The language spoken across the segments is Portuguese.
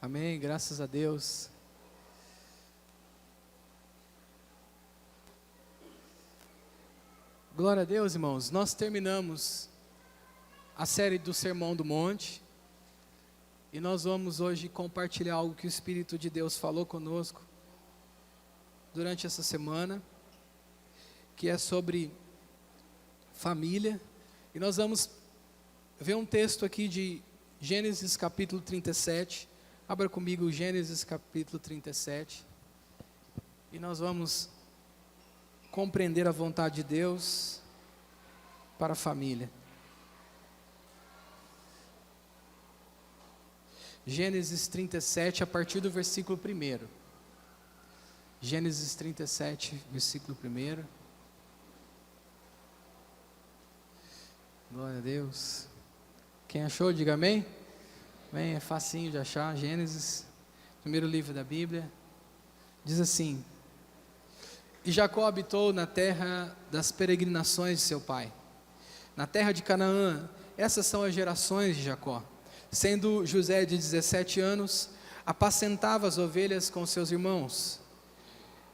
Amém, graças a Deus. Glória a Deus, irmãos. Nós terminamos a série do Sermão do Monte e nós vamos hoje compartilhar algo que o Espírito de Deus falou conosco durante essa semana, que é sobre família. E nós vamos ver um texto aqui de Gênesis capítulo 37. Abra comigo Gênesis capítulo 37. E nós vamos compreender a vontade de Deus para a família. Gênesis 37, a partir do versículo 1. Gênesis 37, versículo 1. Glória a Deus. Quem achou, diga amém. Amém, é facinho de achar. Gênesis, primeiro livro da Bíblia. Diz assim: E Jacó habitou na terra das peregrinações de seu pai, na terra de Canaã. Essas são as gerações de Jacó. Sendo José de 17 anos, apacentava as ovelhas com seus irmãos.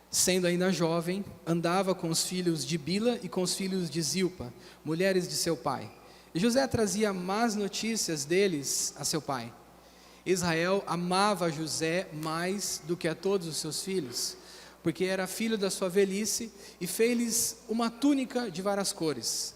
Sendo ainda jovem, andava com os filhos de Bila e com os filhos de Zilpa, mulheres de seu pai. E José trazia más notícias deles a seu pai. Israel amava José mais do que a todos os seus filhos, porque era filho da sua velhice, e fez-lhes uma túnica de várias cores.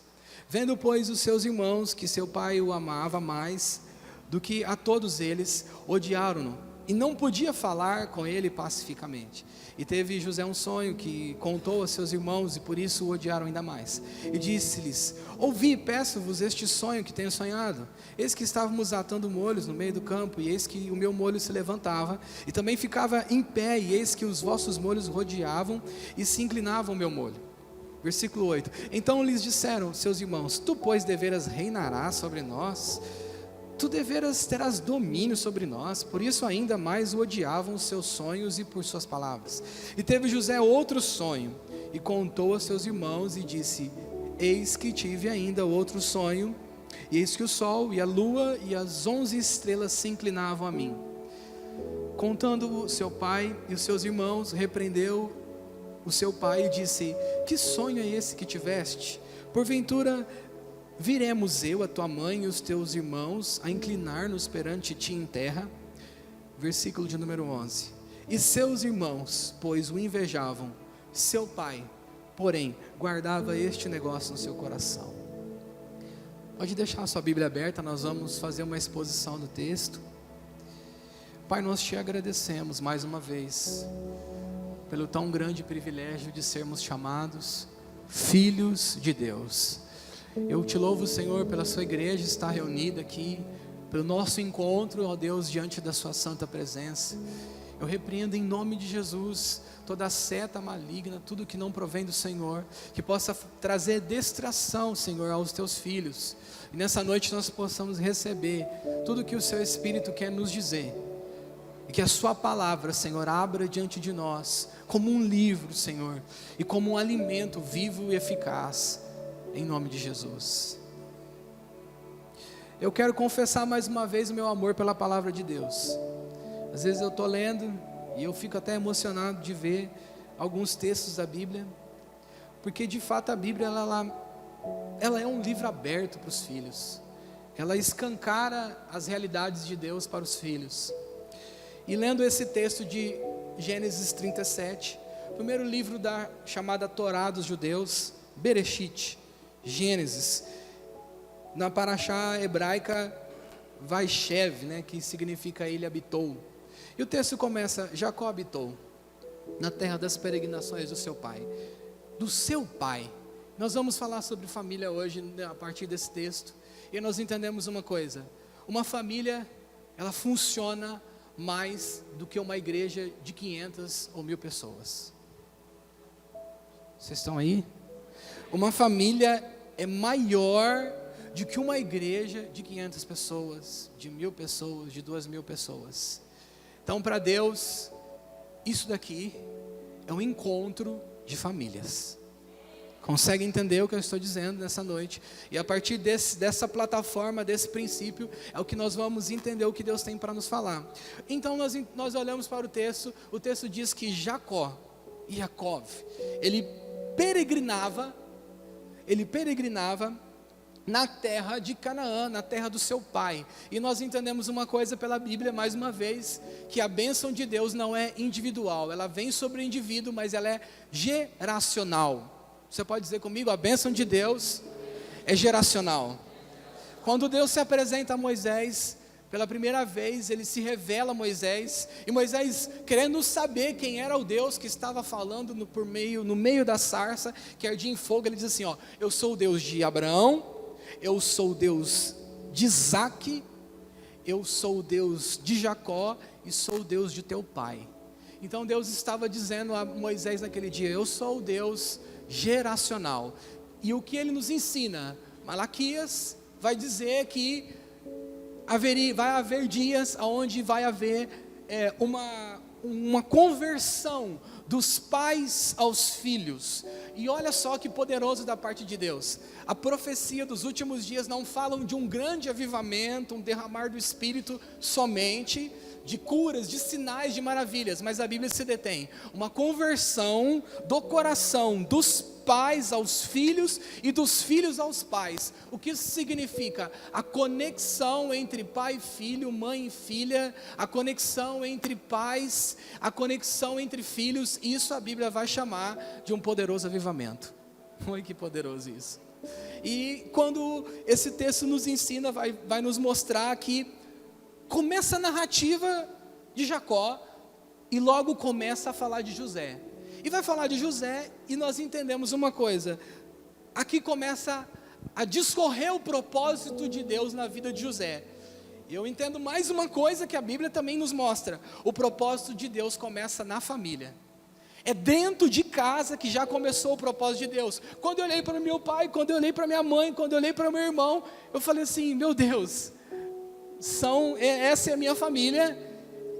Vendo, pois, os seus irmãos que seu pai o amava mais do que a todos eles, odiaram-no, e não podia falar com ele pacificamente. E teve José um sonho que contou a seus irmãos, e por isso o odiaram ainda mais. E disse-lhes: Ouvi, peço-vos este sonho que tenho sonhado. Eis que estávamos atando molhos no meio do campo, e eis que o meu molho se levantava, e também ficava em pé, e eis que os vossos molhos rodeavam, e se inclinavam o meu molho. Versículo 8. Então lhes disseram seus irmãos: Tu, pois, deveras reinarás sobre nós, tu deveras terás domínio sobre nós. Por isso ainda mais o odiavam os seus sonhos e por suas palavras. E teve José outro sonho, e contou a seus irmãos, e disse: Eis que tive ainda outro sonho, e eis que o sol e a lua e as 11 estrelas se inclinavam a mim. Contando seu pai e os seus irmãos, repreendeu o seu pai e disse: Que sonho é esse que tiveste? Porventura viremos eu, a tua mãe e os teus irmãos a inclinar-nos perante ti em terra? Versículo de número 11. E seus irmãos, pois o invejavam, seu pai, porém, guardava este negócio no seu coração. Pode deixar a sua Bíblia aberta, nós vamos fazer uma exposição do texto. Pai, nós te agradecemos mais uma vez pelo tão grande privilégio de sermos chamados filhos de Deus. Eu te louvo, Senhor, pela sua igreja estar reunida aqui, pelo nosso encontro, ó Deus, diante da sua santa presença. Eu repreendo em nome de Jesus toda seta maligna, tudo que não provém do Senhor, que possa trazer distração, Senhor, aos teus filhos. E nessa noite nós possamos receber tudo que o seu Espírito quer nos dizer. E que a sua palavra, Senhor, abra diante de nós como um livro, Senhor, e como um alimento vivo e eficaz. Em nome de Jesus. Eu quero confessar mais uma vez o meu amor pela palavra de Deus. Às vezes eu estou lendo e eu fico até emocionado de ver alguns textos da Bíblia, porque de fato a Bíblia ela é um livro aberto para os filhos. Ela escancara as realidades de Deus para os filhos. E lendo esse texto de Gênesis 37, primeiro livro da chamada Torá dos judeus, Bereshit, Gênesis, na paraxá hebraica Vaishev, né, que significa ele habitou. E o texto começa: Jacó habitou na terra das peregrinações do seu pai. Do seu pai. Nós vamos falar sobre família hoje a partir desse texto. E nós entendemos uma coisa: uma família, ela funciona mais do que uma igreja de 500 ou 1000 pessoas. Vocês estão aí? Uma família é maior do que uma igreja de 500 pessoas, de 1000 pessoas, de 2000 pessoas. Então, para Deus, isso daqui é um encontro de famílias. Consegue entender o que eu estou dizendo nessa noite? E a partir dessa plataforma, desse princípio, é o que nós vamos entender o que Deus tem para nos falar. Então nós olhamos para o texto diz que Jacó, Yaakov, ele peregrinava na terra de Canaã, na terra do seu pai. E nós entendemos uma coisa pela Bíblia, mais uma vez, que a bênção de Deus não é individual, ela vem sobre o indivíduo, mas ela é geracional. Você pode dizer comigo, a bênção de Deus é geracional. Quando Deus se apresenta a Moisés, pela primeira vez, ele se revela a Moisés, e Moisés, querendo saber quem era o Deus que estava falando no meio da sarça, que ardia em fogo, ele diz assim, ó, eu sou o Deus de Abraão, eu sou o Deus de Isaque, eu sou o Deus de Jacó, e sou o Deus de teu pai. Então Deus estava dizendo a Moisés naquele dia, eu sou o Deus geracional. E o que ele nos ensina? Malaquias vai dizer que vai haver dias onde vai haver uma conversão dos pais aos filhos. E olha só que poderoso da parte de Deus. A profecia dos últimos dias não falam de um grande avivamento, um derramar do Espírito somente, de curas, de sinais, de maravilhas, mas a Bíblia se detém. Uma conversão do coração dos pais aos filhos e dos filhos aos pais. O que isso significa? A conexão entre pai e filho, mãe e filha, a conexão entre pais, a conexão entre filhos, isso a Bíblia vai chamar de um poderoso avivamento. Olha que poderoso isso. E quando esse texto nos ensina, vai nos mostrar que começa a narrativa de Jacó e logo começa a falar de José. E vai falar de José e nós entendemos uma coisa. Aqui começa a discorrer o propósito de Deus na vida de José. Eu entendo mais uma coisa que a Bíblia também nos mostra. O propósito de Deus começa na família. É dentro de casa que já começou o propósito de Deus. Quando eu olhei para meu pai, quando eu olhei para minha mãe, quando eu olhei para meu irmão, eu falei assim, meu Deus, essa é a minha família,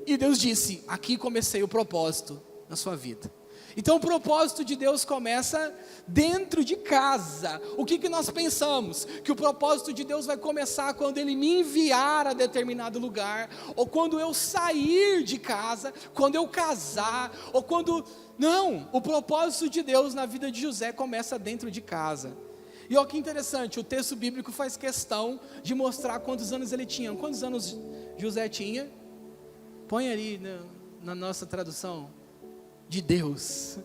e Deus disse, aqui comecei o propósito na sua vida. Então o propósito de Deus começa dentro de casa. O que nós pensamos? Que o propósito de Deus vai começar quando Ele me enviar a determinado lugar, ou quando eu sair de casa, quando eu casar, ou quando... Não, o propósito de Deus na vida de José começa dentro de casa. E olha que interessante, o texto bíblico faz questão de mostrar quantos anos ele tinha. Quantos anos José tinha? Põe ali na nossa tradução, de Deus.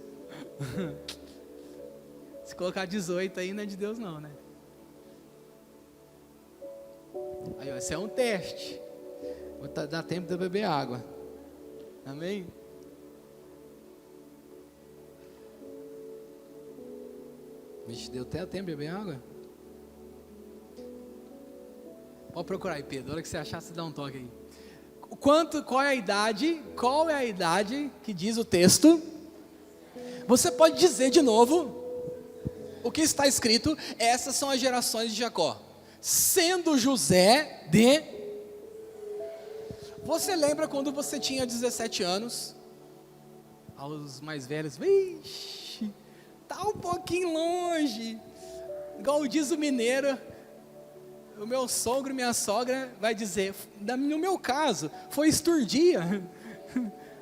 Se colocar 18 aí não é de Deus não, né? Aí, ó, esse é um teste. Vou dar tempo de eu beber água. Amém? Vixe, deu até tempo de beber água? Pode procurar aí, Pedro. Na hora que você achar, você dá um toque aí. Qual é a idade? Qual é a idade que diz o texto? Você pode dizer de novo o que está escrito. Essas são as gerações de Jacó. Sendo José de... Você lembra quando você tinha 17 anos? Aos mais velhos, vixe, tá um pouquinho longe. Igual diz o mineiro, o meu sogro e minha sogra vai dizer, no meu caso, foi esturdia.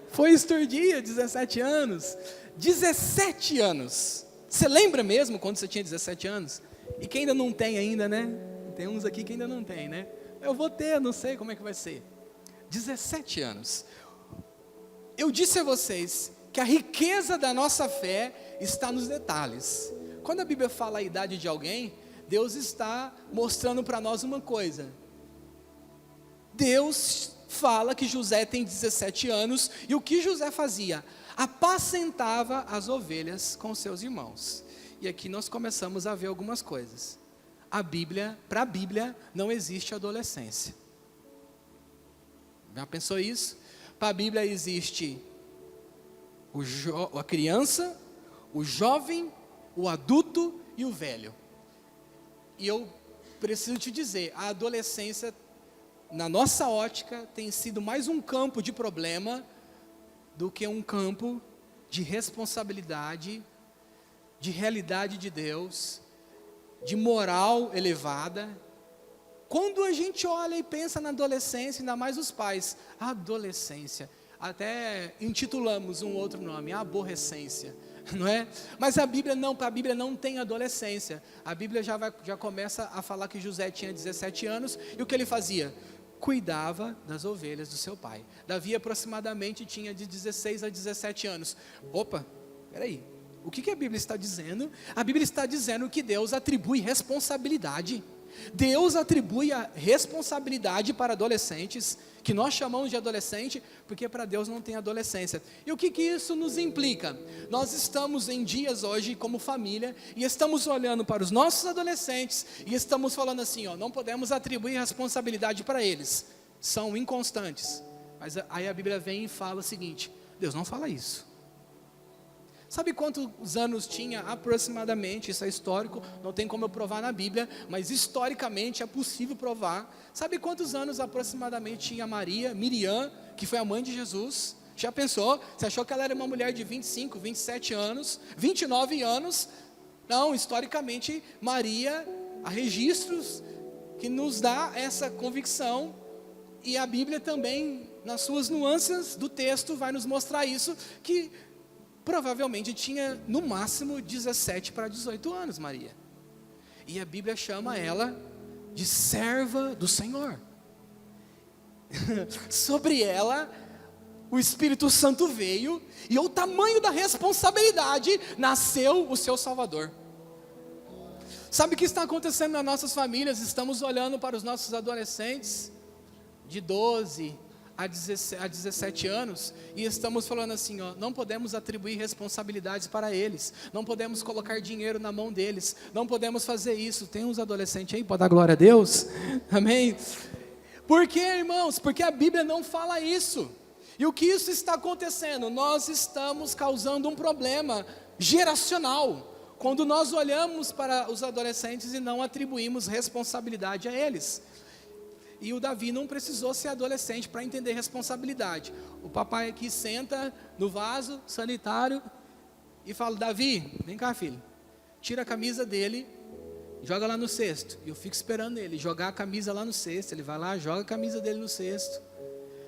Foi esturdia, 17 anos. 17 anos. Você lembra mesmo quando você tinha 17 anos? E quem ainda não tem ainda, né? Tem uns aqui que ainda não tem, né? Eu vou ter, não sei como é que vai ser. 17 anos. Eu disse a vocês que a riqueza da nossa fé está nos detalhes. Quando a Bíblia fala a idade de alguém, Deus está mostrando para nós uma coisa. Deus fala que José tem 17 anos, e o que José fazia? Apacentava as ovelhas com seus irmãos. E aqui nós começamos a ver algumas coisas. Para a Bíblia não existe adolescência. Já pensou isso? Para a Bíblia existe a criança, o jovem, o adulto e o velho. E eu preciso te dizer, a adolescência, na nossa ótica, tem sido mais um campo de problema do que um campo de responsabilidade de realidade de Deus, de moral elevada. Quando a gente olha e pensa na adolescência, ainda mais os pais, a adolescência, até intitulamos um outro nome, a aborrecência, não é? Mas a Bíblia não tem adolescência. A Bíblia já começa a falar que José tinha 17 anos, e o que ele fazia? Cuidava das ovelhas do seu pai. Davi aproximadamente tinha de 16 a 17 anos. Opa, peraí, o que a Bíblia está dizendo? A Bíblia está dizendo que Deus atribui responsabilidade. Deus atribui a responsabilidade para adolescentes, que nós chamamos de adolescente, porque para Deus não tem adolescência. E o que isso nos implica? Nós estamos em dias hoje como família, e estamos olhando para os nossos adolescentes, e estamos falando assim, não podemos atribuir responsabilidade para eles, são inconstantes. Mas aí a Bíblia vem e fala o seguinte: Deus não fala isso. Sabe quantos anos tinha aproximadamente? Isso é histórico, não tem como eu provar na Bíblia, mas historicamente é possível provar. Sabe quantos anos aproximadamente tinha Miriam, que foi a mãe de Jesus? Já pensou? Você achou que ela era uma mulher de 25, 27 anos, 29 anos? Não, historicamente Maria, há registros que nos dá essa convicção, e a Bíblia também, nas suas nuances do texto, vai nos mostrar isso, que provavelmente tinha no máximo 17 para 18 anos, Maria. E a Bíblia chama ela de serva do Senhor. Sobre ela, o Espírito Santo veio, e o tamanho da responsabilidade, nasceu o seu Salvador. Sabe o que está acontecendo nas nossas famílias? Estamos olhando para os nossos adolescentes, de 12 a 17 anos, e estamos falando assim, não podemos atribuir responsabilidades para eles, não podemos colocar dinheiro na mão deles, não podemos fazer isso. Tem uns adolescentes aí, pode dar glória a Deus? Amém? Por quê, irmãos? Porque a Bíblia não fala isso. E o que isso está acontecendo? Nós estamos causando um problema geracional, quando nós olhamos para os adolescentes e não atribuímos responsabilidade a eles. E o Davi não precisou ser adolescente para entender responsabilidade. O papai aqui senta no vaso sanitário e fala: Davi, vem cá, filho, tira a camisa dele, joga lá no cesto. E eu fico esperando ele jogar a camisa lá no cesto. Ele vai lá, joga a camisa dele no cesto,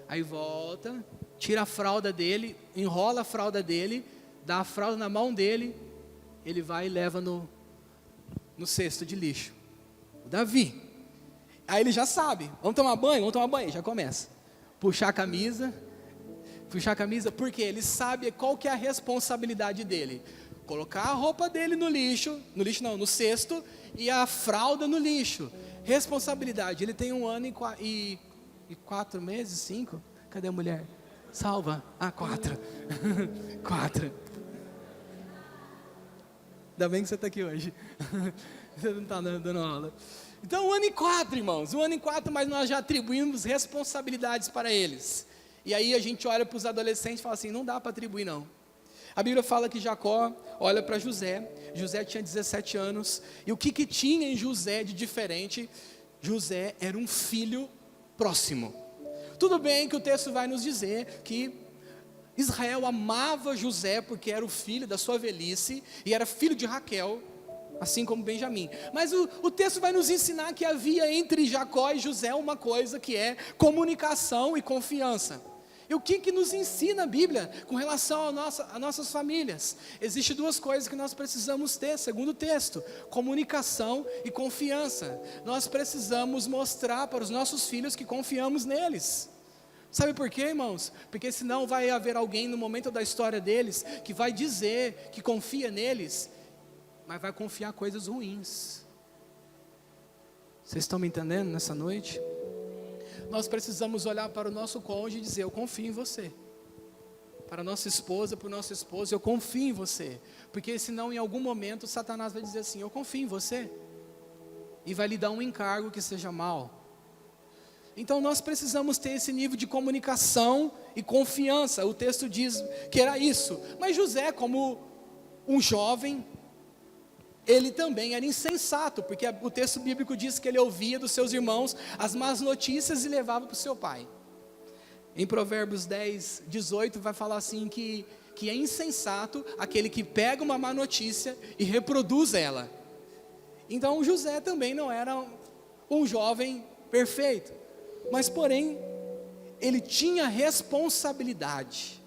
aí volta, tira a fralda dele, enrola a fralda dele, dá a fralda na mão dele, ele vai e leva no cesto de lixo. O Davi. Aí ele já sabe, vamos tomar banho, já começa. Puxar a camisa, porque ele sabe qual que é a responsabilidade dele. Colocar a roupa dele no cesto, e a fralda no lixo. Responsabilidade, ele tem 1 ano e 4 meses, 5? Cadê a mulher? Salva, 4. 4. Ainda bem que você está aqui hoje. Você não está dando aula. Então 1 ano e 4, irmãos, 1 ano e 4, mas nós já atribuímos responsabilidades para eles. E aí a gente olha para os adolescentes e fala assim, não dá para atribuir não. A Bíblia fala que Jacó olha para José tinha 17 anos, e o que tinha em José de diferente? José era um filho próximo. Tudo bem que o texto vai nos dizer que Israel amava José porque era o filho da sua velhice, e era filho de Raquel, assim como Benjamim. Mas o texto vai nos ensinar que havia entre Jacó e José uma coisa, que é comunicação e confiança. E o que nos ensina a Bíblia com relação a nossas famílias? Existem 2 coisas que nós precisamos ter, segundo o texto: comunicação e confiança. Nós precisamos mostrar para os nossos filhos que confiamos neles. Sabe por quê, irmãos? Porque senão vai haver alguém no momento da história deles que vai dizer que confia neles, mas vai confiar coisas ruins. Vocês estão me entendendo nessa noite? Nós precisamos olhar para o nosso cônjuge e dizer: eu confio em você. Para a nossa esposa, para o nosso esposo, eu confio em você. Porque senão em algum momento Satanás vai dizer assim: eu confio em você, e vai lhe dar um encargo que seja mau. Então nós precisamos ter esse nível de comunicação e confiança. O texto diz que era isso. Mas José, como um jovem, ele também era insensato, porque o texto bíblico diz que ele ouvia dos seus irmãos as más notícias e levava para o seu pai. Em Provérbios 10, 18 vai falar assim que que é insensato aquele que pega uma má notícia e reproduz ela. Então José também não era um jovem perfeito, mas porém, ele tinha responsabilidade.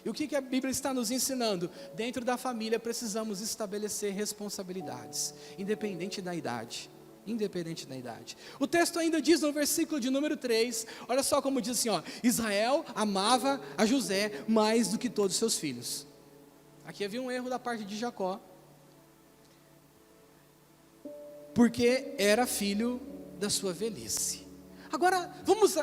E o que a Bíblia está nos ensinando? Dentro da família precisamos estabelecer responsabilidades, independente da idade. Independente da idade. O texto ainda diz no versículo de número 3, olha só como diz assim, ó: Israel amava a José mais do que todos os seus filhos. Aqui havia um erro da parte de Jacó, porque era filho da sua velhice. Agora,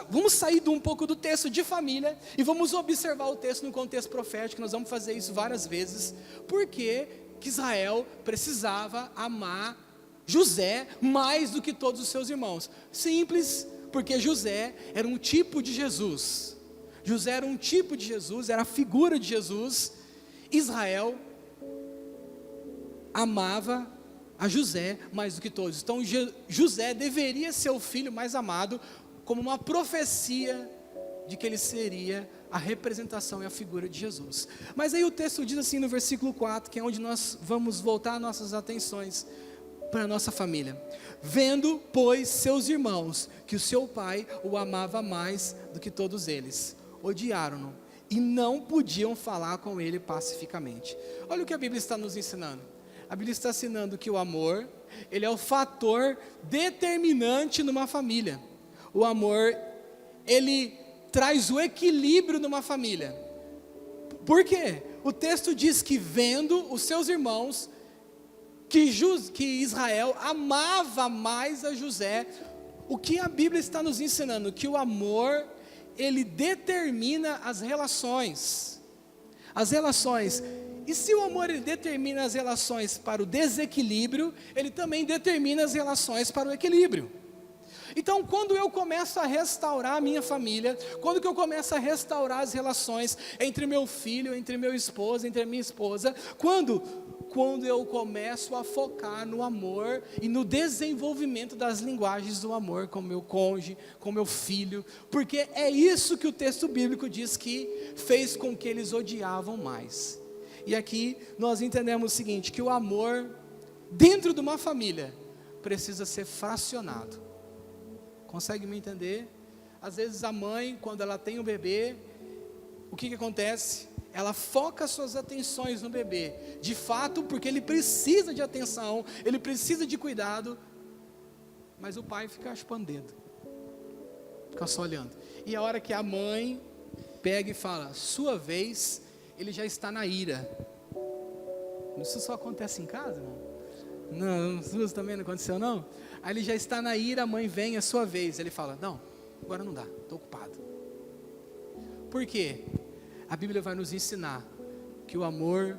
vamos sair um pouco do texto de família e vamos observar o texto no contexto profético. Nós vamos fazer isso várias vezes. Por que Israel precisava amar José mais do que todos os seus irmãos? Simples, porque José era um tipo de Jesus. José era um tipo de Jesus, era a figura de Jesus. Israel amava a José mais do que todos. Então José deveria ser o filho mais amado, como uma profecia de que ele seria a representação e a figura de Jesus. Mas aí o texto diz assim no versículo 4, que é onde nós vamos voltar nossas atenções para a nossa família: vendo, pois, seus irmãos, que o seu pai o amava mais do que todos eles, odiaram-no e não podiam falar com ele pacificamente. Olha o que a Bíblia está nos ensinando. A Bíblia está ensinando que o amor, ele é o fator determinante numa família. O amor, ele traz o equilíbrio numa família. Por quê? O texto diz que vendo os seus irmãos, que Israel amava mais a José. O que a Bíblia está nos ensinando? Que o amor, ele determina as relações. As relações. E se o amor, ele determina as relações para o desequilíbrio, ele também determina as relações para o equilíbrio. Então, quando eu começo a restaurar a minha família, quando que eu começo a restaurar as relações entre meu filho, entre meu esposo, entre a minha esposa, quando eu começo a focar no amor e no desenvolvimento das linguagens do amor com meu cônjuge, com meu filho, porque é isso que o texto bíblico diz que fez com que eles odiavam mais. E aqui nós entendemos o seguinte, que o amor dentro de uma família precisa ser fracionado. Consegue me entender? Às vezes a mãe, quando ela tem um bebê, o que acontece? Ela foca suas atenções no bebê, de fato, porque ele precisa de atenção, ele precisa de cuidado, mas o pai fica chupando o dedo, fica só olhando. E a hora que a mãe pega e fala, sua vez, ele já está na ira. Isso só acontece em casa, irmão? Não, suas também não aconteceu não? Aí ele já está na ira, a mãe vem, a sua vez. Ele fala, não, agora não dá, estou ocupado. Por quê? A Bíblia vai nos ensinar que o amor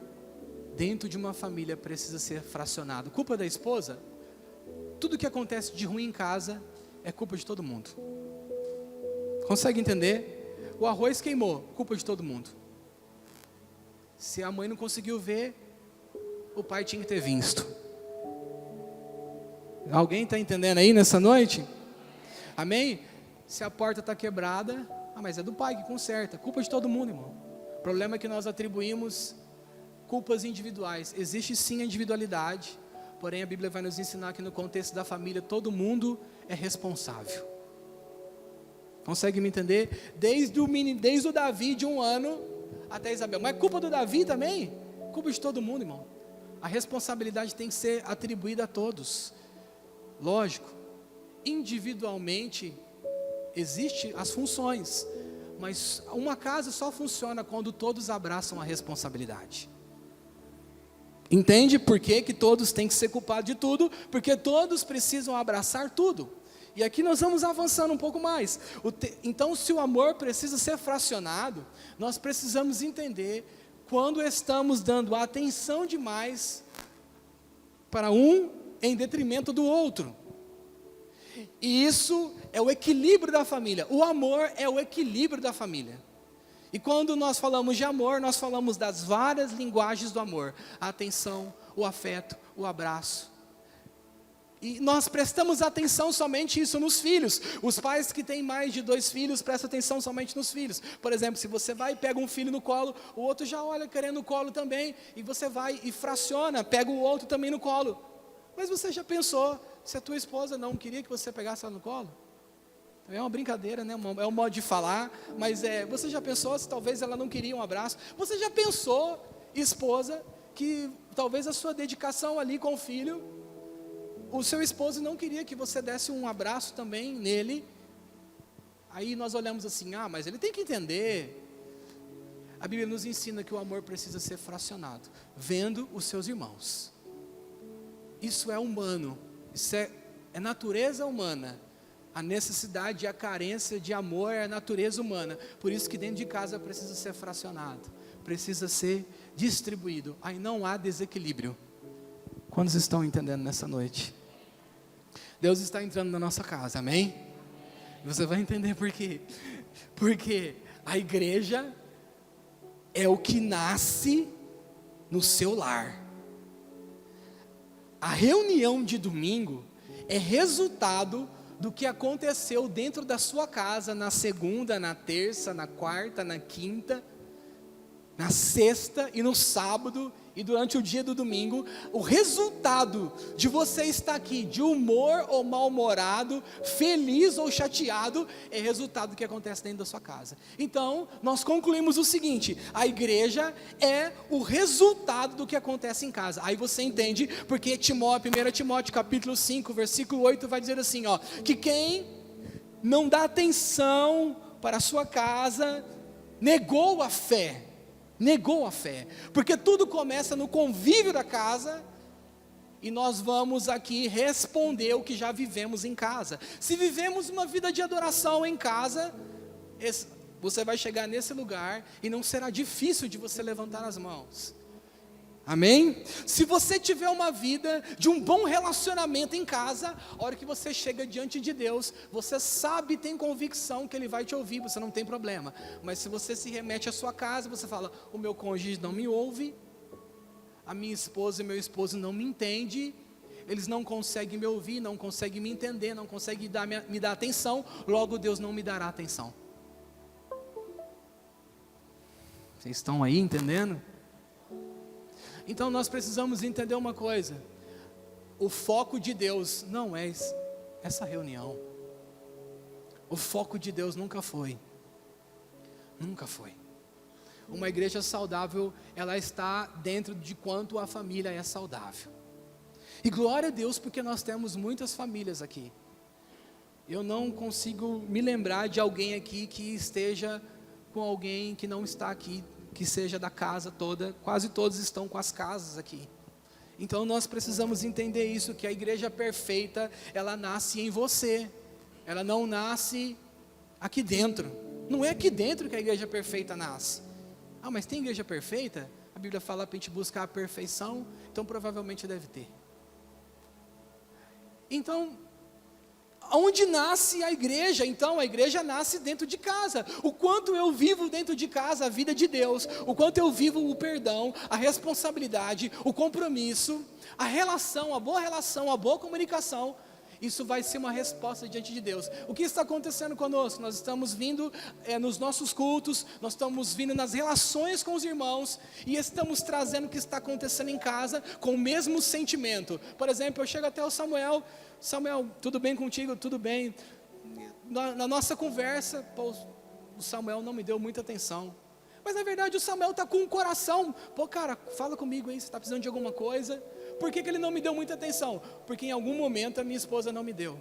dentro de uma família precisa ser fracionado. Culpa da esposa? Tudo que acontece de ruim em casa é culpa de todo mundo. Consegue entender? O arroz queimou, culpa de todo mundo. Se a mãe não conseguiu ver, o pai tinha que ter visto. Alguém está entendendo aí nessa noite? Amém? Se a porta está quebrada, mas é do pai que conserta, culpa de todo mundo, irmão. O problema é que nós atribuímos culpas individuais. Existe sim a individualidade, porém a Bíblia vai nos ensinar que no contexto da família todo mundo é responsável. Consegue me entender? Desde o Davi de 1 ano até Isabel. Mas culpa do Davi também? Culpa de todo mundo, irmão. A responsabilidade tem que ser atribuída a todos. Lógico, individualmente existem as funções, mas uma casa só funciona quando todos abraçam a responsabilidade. Entende por que todos têm que ser culpados de tudo? Porque todos precisam abraçar tudo. E aqui nós vamos avançando um pouco mais. Então, se o amor precisa ser fracionado, nós precisamos entender quando estamos dando atenção demais para um em detrimento do outro. E isso é o equilíbrio da família. O amor é o equilíbrio da família. E quando nós falamos de amor, nós falamos das várias linguagens do amor. A atenção, o afeto, o abraço. E nós prestamos atenção somente isso nos filhos. Os pais que têm mais de 2 filhos prestam atenção somente nos filhos. Por exemplo, se você vai e pega um filho no colo, o outro já olha querendo o colo também, e você vai e fraciona, pega o outro também no colo. Mas você já pensou se a tua esposa não queria que você pegasse ela no colo? É uma brincadeira, né? É um modo de falar, mas você já pensou se talvez ela não queria um abraço? Você já pensou, esposa, que talvez a sua dedicação ali com o filho, o seu esposo não queria que você desse um abraço também nele? Aí nós olhamos assim, mas ele tem que entender. A Bíblia nos ensina que o amor precisa ser fracionado, vendo os seus irmãos. Isso é humano, isso é natureza humana. A necessidade e a carência de amor é a natureza humana. Por isso que dentro de casa precisa ser fracionado, precisa ser distribuído. Aí não há desequilíbrio. Quantos estão entendendo nessa noite? Deus está entrando na nossa casa, amém? Você vai entender por quê. Porque a igreja é o que nasce no seu lar. A reunião de domingo é resultado do que aconteceu dentro da sua casa na segunda, na terça, na quarta, na quinta, na sexta e no sábado e durante o dia do domingo. O resultado de você estar aqui de humor ou mal-humorado, feliz ou chateado, é resultado do que acontece dentro da sua casa. Então, nós concluímos o seguinte: a igreja é o resultado do que acontece em casa. Aí você entende porque 1 Timóteo capítulo 5, versículo 8 vai dizer assim, que quem não dá atenção para a sua casa, negou a fé, porque tudo começa no convívio da casa, e nós vamos aqui responder o que já vivemos em casa. Se vivemos uma vida de adoração em casa, você vai chegar nesse lugar, e não será difícil de você levantar as mãos, amém? Se você tiver uma vida de um bom relacionamento em casa, a hora que você chega diante de Deus, você sabe, tem convicção que Ele vai te ouvir, você não tem problema. Mas se você se remete à sua casa, você fala, o meu cônjuge não me ouve, a minha esposa e meu esposo não me entendem, eles não conseguem me ouvir, não conseguem me entender, não conseguem me dar atenção, logo Deus não me dará atenção. Vocês estão aí entendendo? Então nós precisamos entender uma coisa: o foco de Deus não é essa reunião. O foco de Deus nunca foi. Uma igreja saudável, ela está dentro de quanto a família é saudável. E glória a Deus, porque nós temos muitas famílias aqui. Eu não consigo me lembrar de alguém aqui que esteja com alguém que não está aqui, que seja da casa toda. Quase todos estão com as casas aqui. Então nós precisamos entender isso, que a igreja perfeita, ela nasce em você, ela não nasce aqui dentro. Não é aqui dentro que a igreja perfeita nasce. Mas tem igreja perfeita? A Bíblia fala para a gente buscar a perfeição, então provavelmente deve ter. Então, onde nasce a igreja? Então, a igreja nasce dentro de casa. O quanto eu vivo dentro de casa a vida de Deus, o quanto eu vivo o perdão, a responsabilidade, o compromisso, a relação, a boa comunicação, isso vai ser uma resposta diante de Deus. O que está acontecendo conosco? Nós estamos vindo nos nossos cultos, nós estamos vindo nas relações com os irmãos, e estamos trazendo o que está acontecendo em casa com o mesmo sentimento. Por exemplo, eu chego até o Samuel, tudo bem contigo? Tudo bem. Na nossa conversa, o Samuel não me deu muita atenção. Mas na verdade o Samuel está com o coração, cara, fala comigo aí, você está precisando de alguma coisa? Por que ele não me deu muita atenção? Porque em algum momento a minha esposa não me deu.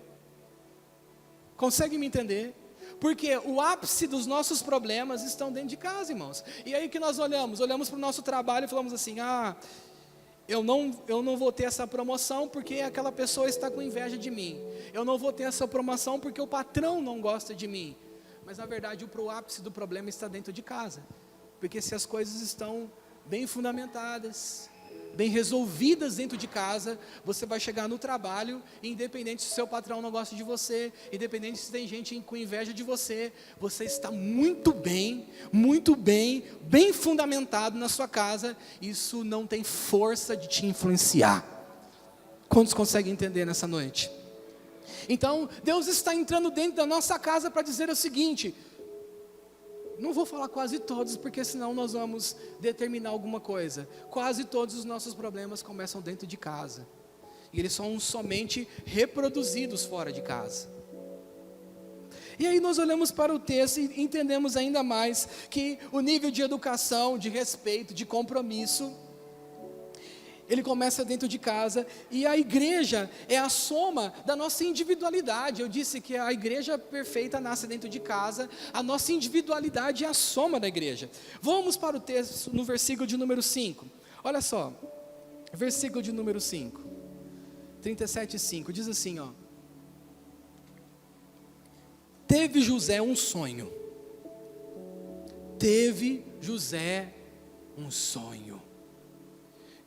Consegue me entender? Porque o ápice dos nossos problemas estão dentro de casa, irmãos. E aí que nós olhamos para o nosso trabalho e falamos assim, eu não vou ter essa promoção porque aquela pessoa está com inveja de mim. Eu não vou ter essa promoção porque o patrão não gosta de mim. Mas na verdade o ápice do problema está dentro de casa. Porque se as coisas estão bem fundamentadas, bem resolvidas dentro de casa, você vai chegar no trabalho, e independente se o seu patrão não gosta de você, independente se tem gente com inveja de você, você está muito bem, bem fundamentado na sua casa. Isso não tem força de te influenciar. Quantos conseguem entender nessa noite? Então, Deus está entrando dentro da nossa casa para dizer o seguinte, não vou falar quase todos, porque senão nós vamos determinar alguma coisa. Quase todos os nossos problemas começam dentro de casa. E eles são somente reproduzidos fora de casa. E aí nós olhamos para o texto e entendemos ainda mais que o nível de educação, de respeito, de compromisso, ele começa dentro de casa, e a igreja é a soma da nossa individualidade. Eu disse que a igreja perfeita nasce dentro de casa, a nossa individualidade é a soma da igreja. Vamos para o texto no versículo de número 5, olha só, versículo de número 5, 37:5, diz assim, ó: teve José um sonho, teve José um sonho.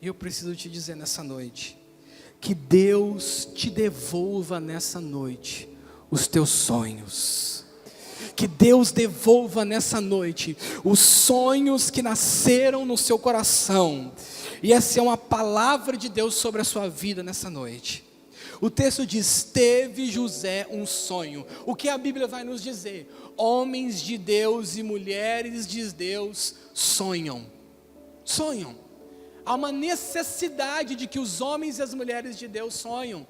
E eu preciso te dizer nessa noite, que Deus te devolva nessa noite os teus sonhos. Que Deus devolva nessa noite os sonhos que nasceram no seu coração. E essa é uma palavra de Deus sobre a sua vida nessa noite. O texto diz, teve José um sonho. O que a Bíblia vai nos dizer? Homens de Deus e mulheres de Deus sonham. Sonham. Há uma necessidade de que os homens e as mulheres de Deus sonham,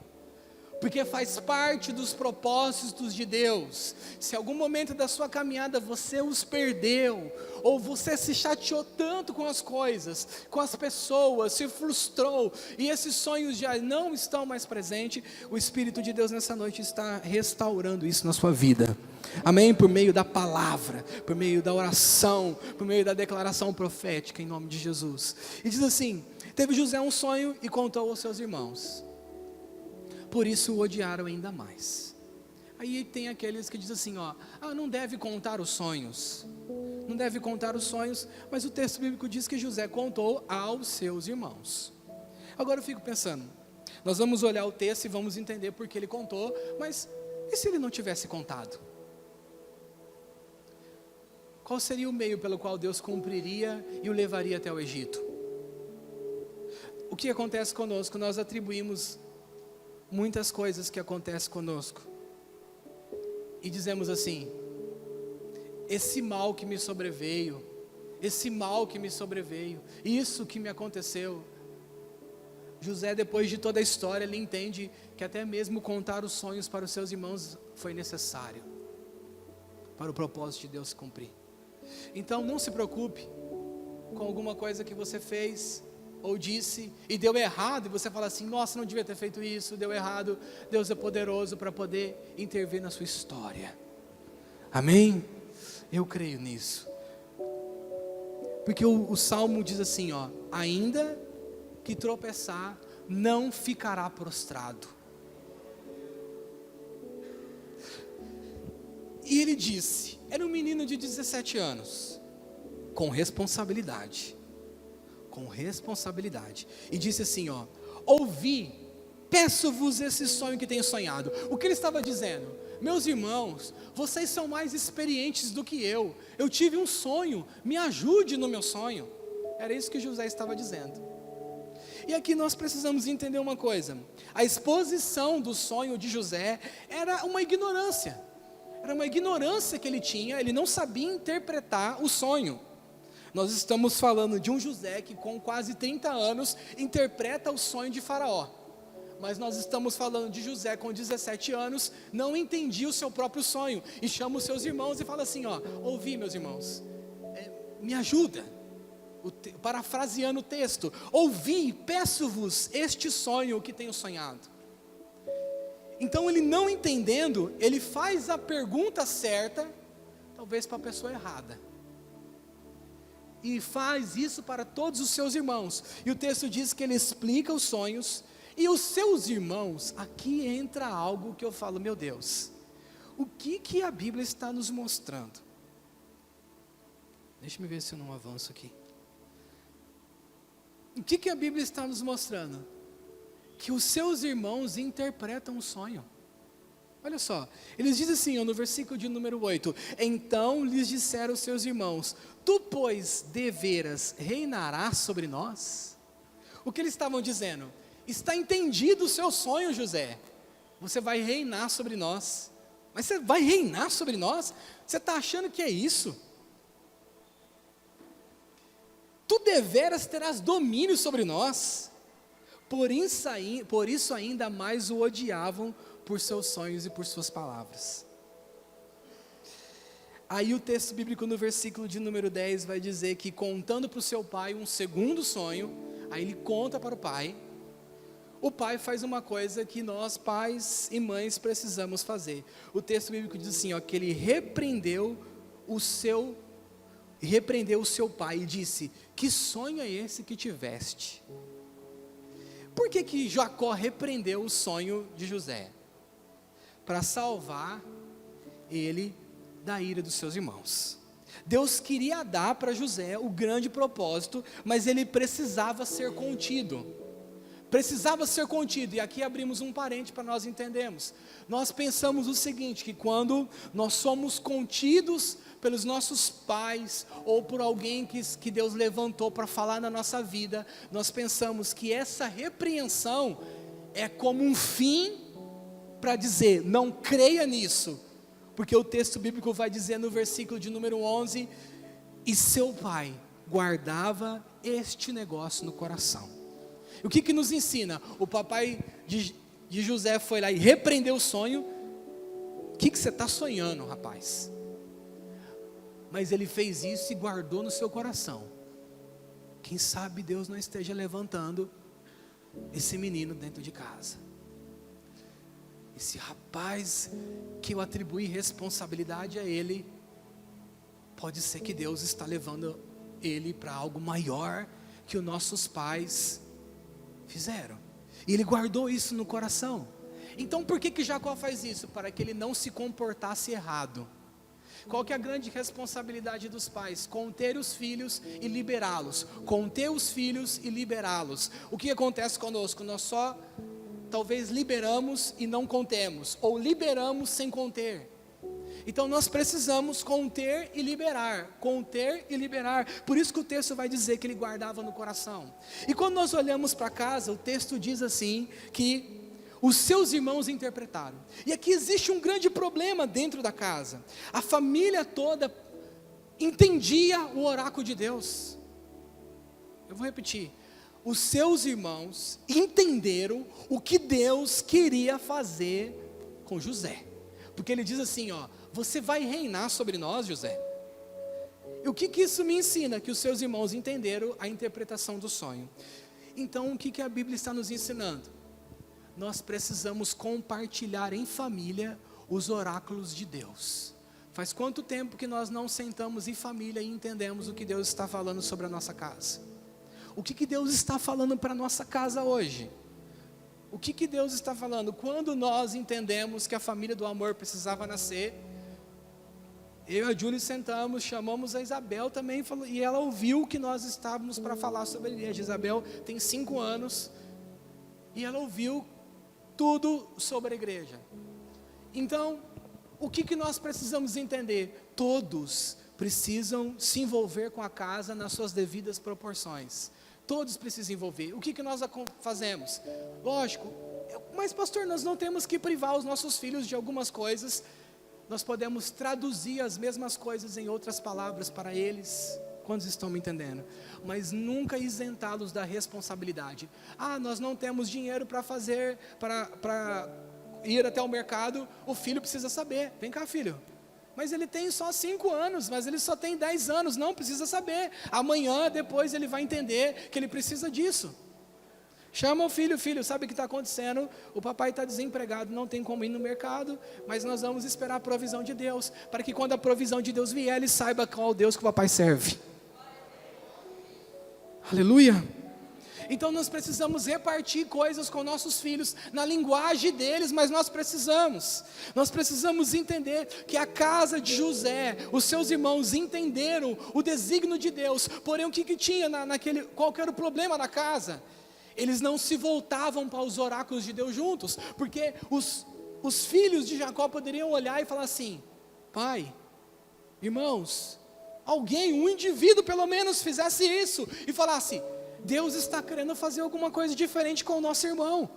porque faz parte dos propósitos de Deus. Se em algum momento da sua caminhada você os perdeu, ou você se chateou tanto com as coisas, com as pessoas, se frustrou, e esses sonhos já não estão mais presentes, o Espírito de Deus nessa noite está restaurando isso na sua vida. Amém? Por meio da palavra, por meio da oração, por meio da declaração profética, em nome de Jesus. E diz assim, teve José um sonho e contou aos seus irmãos. Por isso o odiaram ainda mais. Aí tem aqueles que dizem assim, ó, não deve contar os sonhos. Não deve contar os sonhos, mas o texto bíblico diz que José contou aos seus irmãos. Agora eu fico pensando, nós vamos olhar o texto e vamos entender por que ele contou, mas e se ele não tivesse contado? Qual seria o meio pelo qual Deus cumpriria e o levaria até o Egito? O que acontece conosco? Nós atribuímos muitas coisas que acontecem conosco e dizemos assim, esse mal que me sobreveio, isso que me aconteceu. José, depois de toda a história, ele entende que até mesmo contar os sonhos para os seus irmãos foi necessário para o propósito de Deus se cumprir. Então não se preocupe com alguma coisa que você fez ou disse e deu errado, e você fala assim, nossa, não devia ter feito isso, deu errado. Deus é poderoso para poder intervir na sua história. Amém? Eu creio nisso, porque o Salmo diz assim, ó, ainda que tropeçar, não ficará prostrado. E ele disse, era um menino de 17 anos, com responsabilidade, e disse assim, ó, ouvi, peço-vos esse sonho que tenho sonhado. O que ele estava dizendo? Meus irmãos, vocês são mais experientes do que eu tive um sonho, me ajude no meu sonho. Era isso que José estava dizendo. E aqui nós precisamos entender uma coisa, a exposição do sonho de José era uma ignorância que ele tinha, ele não sabia interpretar o sonho. Nós estamos falando de um José que com quase 30 anos interpreta o sonho de Faraó. Mas nós estamos falando de José com 17 anos, não entendia o seu próprio sonho, e chama os seus irmãos e fala assim, ó, ouvi meus irmãos, me ajuda, parafraseando o texto, ouvi, peço-vos este sonho que tenho sonhado. Então ele não entendendo, ele faz a pergunta certa, talvez para a pessoa errada, e faz isso para todos os seus irmãos, e o texto diz que ele explica os sonhos, e os seus irmãos, aqui entra algo que eu falo, meu Deus, o que a Bíblia está nos mostrando? Deixa eu ver se eu não avanço aqui. O que a Bíblia está nos mostrando? Que os seus irmãos interpretam o sonho. Olha só, eles dizem assim, no versículo de número 8, então lhes disseram os seus irmãos, tu pois deveras reinarás sobre nós? O que eles estavam dizendo? está entendido o seu sonho, José. Você vai reinar sobre nós. Mas você vai reinar sobre nós? Você está achando que é isso? Tu deveras terás domínio sobre nós. Por isso ainda mais o odiavam por seus sonhos e por suas palavras. Aí o texto bíblico no versículo de número 10 vai dizer que, contando para o seu pai um segundo sonho, aí ele conta para o pai faz uma coisa que nós, pais e mães, precisamos fazer. O texto bíblico diz assim, ó, que ele repreendeu o seu pai e disse: que sonho é esse que tiveste? Por que Jacó repreendeu o sonho de José? Para salvar ele da ira dos seus irmãos. Deus queria dar para José o grande propósito, mas ele precisava ser contido. E aqui abrimos um parente para nós entendermos. Nós pensamos o seguinte, que quando nós somos contidos pelos nossos pais, ou por alguém que Deus levantou para falar na nossa vida, nós pensamos que essa repreensão é como um fim para dizer, não creia nisso, porque o texto bíblico vai dizer no versículo de número 11, e seu pai guardava este negócio no coração. O que nos ensina? O papai de José foi lá e repreendeu o sonho. O que você está sonhando, rapaz? Mas ele fez isso e guardou no seu coração. Quem sabe Deus não esteja levantando esse menino dentro de casa. Esse rapaz que eu atribuí responsabilidade a ele, pode ser que Deus está levando ele para algo maior que os nossos pais fizeram. E ele guardou isso no coração. Então por que Jacó faz isso? Para que ele não se comportasse errado. Qual que é a grande responsabilidade dos pais? Conter os filhos e liberá-los. Conter os filhos e liberá-los. O que acontece conosco? Nós só talvez liberamos e não contemos, ou liberamos sem conter. Então nós precisamos conter e liberar, por isso que o texto vai dizer que ele guardava no coração. E quando nós olhamos para casa, o texto diz assim, que os seus irmãos interpretaram, e aqui existe um grande problema dentro da casa, a família toda entendia o oráculo de Deus. Eu vou repetir, os seus irmãos entenderam o que Deus queria fazer com José, porque ele diz assim, ó, você vai reinar sobre nós, José. E o que isso me ensina? Que os seus irmãos entenderam a interpretação do sonho. Então o que a Bíblia está nos ensinando? Nós precisamos compartilhar em família os oráculos de Deus. Faz quanto tempo que nós não sentamos em família e entendemos o que Deus está falando sobre a nossa casa? O que Deus está falando para a nossa casa hoje? O que Deus está falando? Quando nós entendemos que a família do amor precisava nascer, eu e a Júlia sentamos, chamamos a Isabel também, e ela ouviu que nós estávamos para falar sobre a igreja. Isabel tem 5 anos, e ela ouviu tudo sobre a igreja. Então, o que nós precisamos entender? Todos precisam se envolver com a casa nas suas devidas proporções. Todos precisam envolver. O que nós fazemos? Lógico, mas pastor, nós não temos que privar os nossos filhos de algumas coisas. Nós podemos traduzir as mesmas coisas em outras palavras para eles. Quantos estão me entendendo? Mas nunca isentá-los da responsabilidade. Nós não temos dinheiro para ir até o mercado. O filho precisa saber. Vem cá, filho. Mas ele tem só 5 anos, mas ele só tem 10 anos, não precisa saber. Amanhã, depois ele vai entender que ele precisa disso. Chama o filho, sabe o que está acontecendo? O papai está desempregado, não tem como ir no mercado, mas nós vamos esperar a provisão de Deus, para que quando a provisão de Deus vier, ele saiba qual Deus que o papai serve. Aleluia! Então nós precisamos repartir coisas com nossos filhos, na linguagem deles, mas nós precisamos entender que a casa de José, os seus irmãos entenderam o desígnio de Deus, porém o que tinha qual que era o problema da casa? Eles não se voltavam para os oráculos de Deus juntos, porque os filhos de Jacó poderiam olhar e falar assim, pai, irmãos, um indivíduo pelo menos fizesse isso, e falasse, Deus está querendo fazer alguma coisa diferente com o nosso irmão.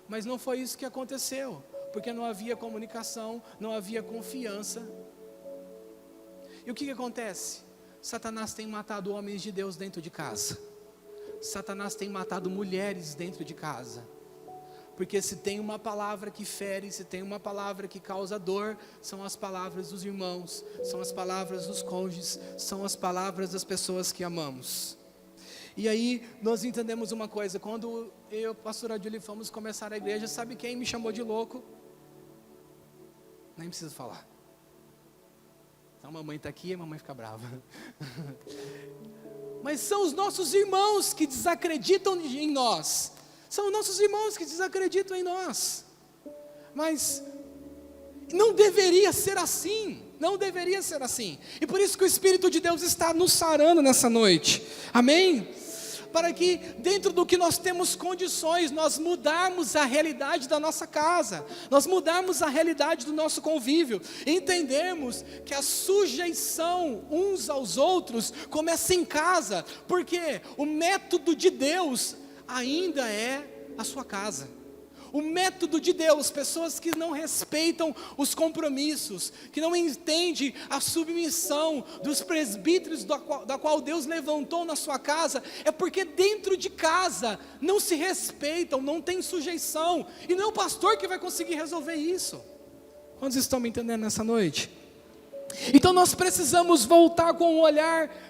Mas não foi isso que aconteceu, porque não havia comunicação, não havia confiança. E o que acontece? Satanás tem matado homens de Deus dentro de casa. Satanás tem matado mulheres dentro de casa. Porque se tem uma palavra que fere, se tem uma palavra que causa dor, são as palavras dos irmãos, são as palavras dos cônjuges, são as palavras das pessoas que amamos. E aí nós entendemos uma coisa: quando eu e a pastora Julie fomos começar a igreja, sabe quem me chamou de louco? Nem preciso falar. Então a mamãe está aqui e a mamãe fica brava. Mas são os nossos irmãos que desacreditam em nós. São nossos irmãos que desacreditam em nós. Mas não deveria ser assim. Não deveria ser assim. E por isso que o Espírito de Deus está nos sarando nessa noite. Amém? Para que dentro do que nós temos condições, nós mudarmos a realidade da nossa casa, nós mudarmos a realidade do nosso convívio, entendermos que a sujeição uns aos outros começa em casa, porque o método de Deus ainda é a sua casa. O método de Deus, pessoas que não respeitam os compromissos, que não entendem a submissão dos presbíteros da qual Deus levantou na sua casa, é porque dentro de casa não se respeitam, não tem sujeição, e não é o pastor que vai conseguir resolver isso. Quantos estão me entendendo nessa noite? Então nós precisamos voltar com um olhar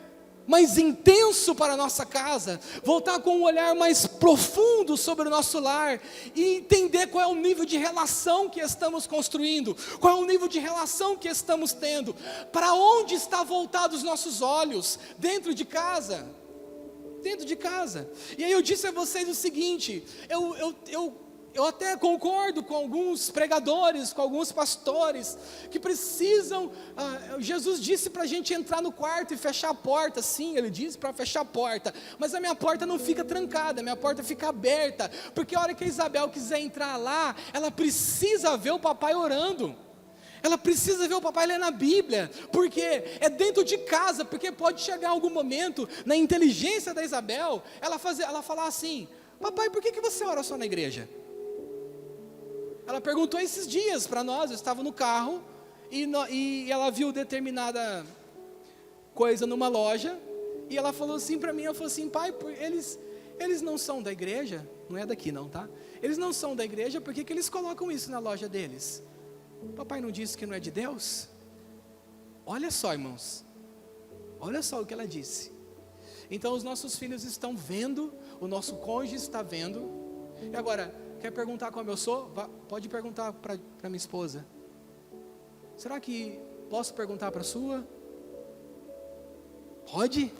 mais intenso para a nossa casa, voltar com um olhar mais profundo sobre o nosso lar, e entender qual é o nível de relação que estamos construindo, qual é o nível de relação que estamos tendo, para onde está voltados os nossos olhos, dentro de casa, e aí eu disse a vocês o seguinte, eu até concordo com alguns pregadores, com alguns pastores, que precisam, Jesus disse para a gente entrar no quarto e fechar a porta. Sim, Ele disse para fechar a porta, mas a minha porta não fica trancada, a minha porta fica aberta, porque a hora que a Isabel quiser entrar lá, ela precisa ver o papai orando, ela precisa ver o papai lendo a Bíblia, porque é dentro de casa, porque pode chegar algum momento, na inteligência da Isabel, ela falar assim: papai, por que você ora só na igreja? Ela perguntou esses dias para nós, eu estava no carro, e ela viu determinada coisa numa loja, e ela falou assim para mim, pai, eles não são da igreja, não é daqui não, tá? Eles não são da igreja, por que eles colocam isso na loja deles? Papai não disse que não é de Deus? Olha só, irmãos, olha só o que ela disse. Então os nossos filhos estão vendo, o nosso cônjuge está vendo, e agora, quer perguntar como eu sou? Pode perguntar para minha esposa. Será que posso perguntar para a sua? Pode?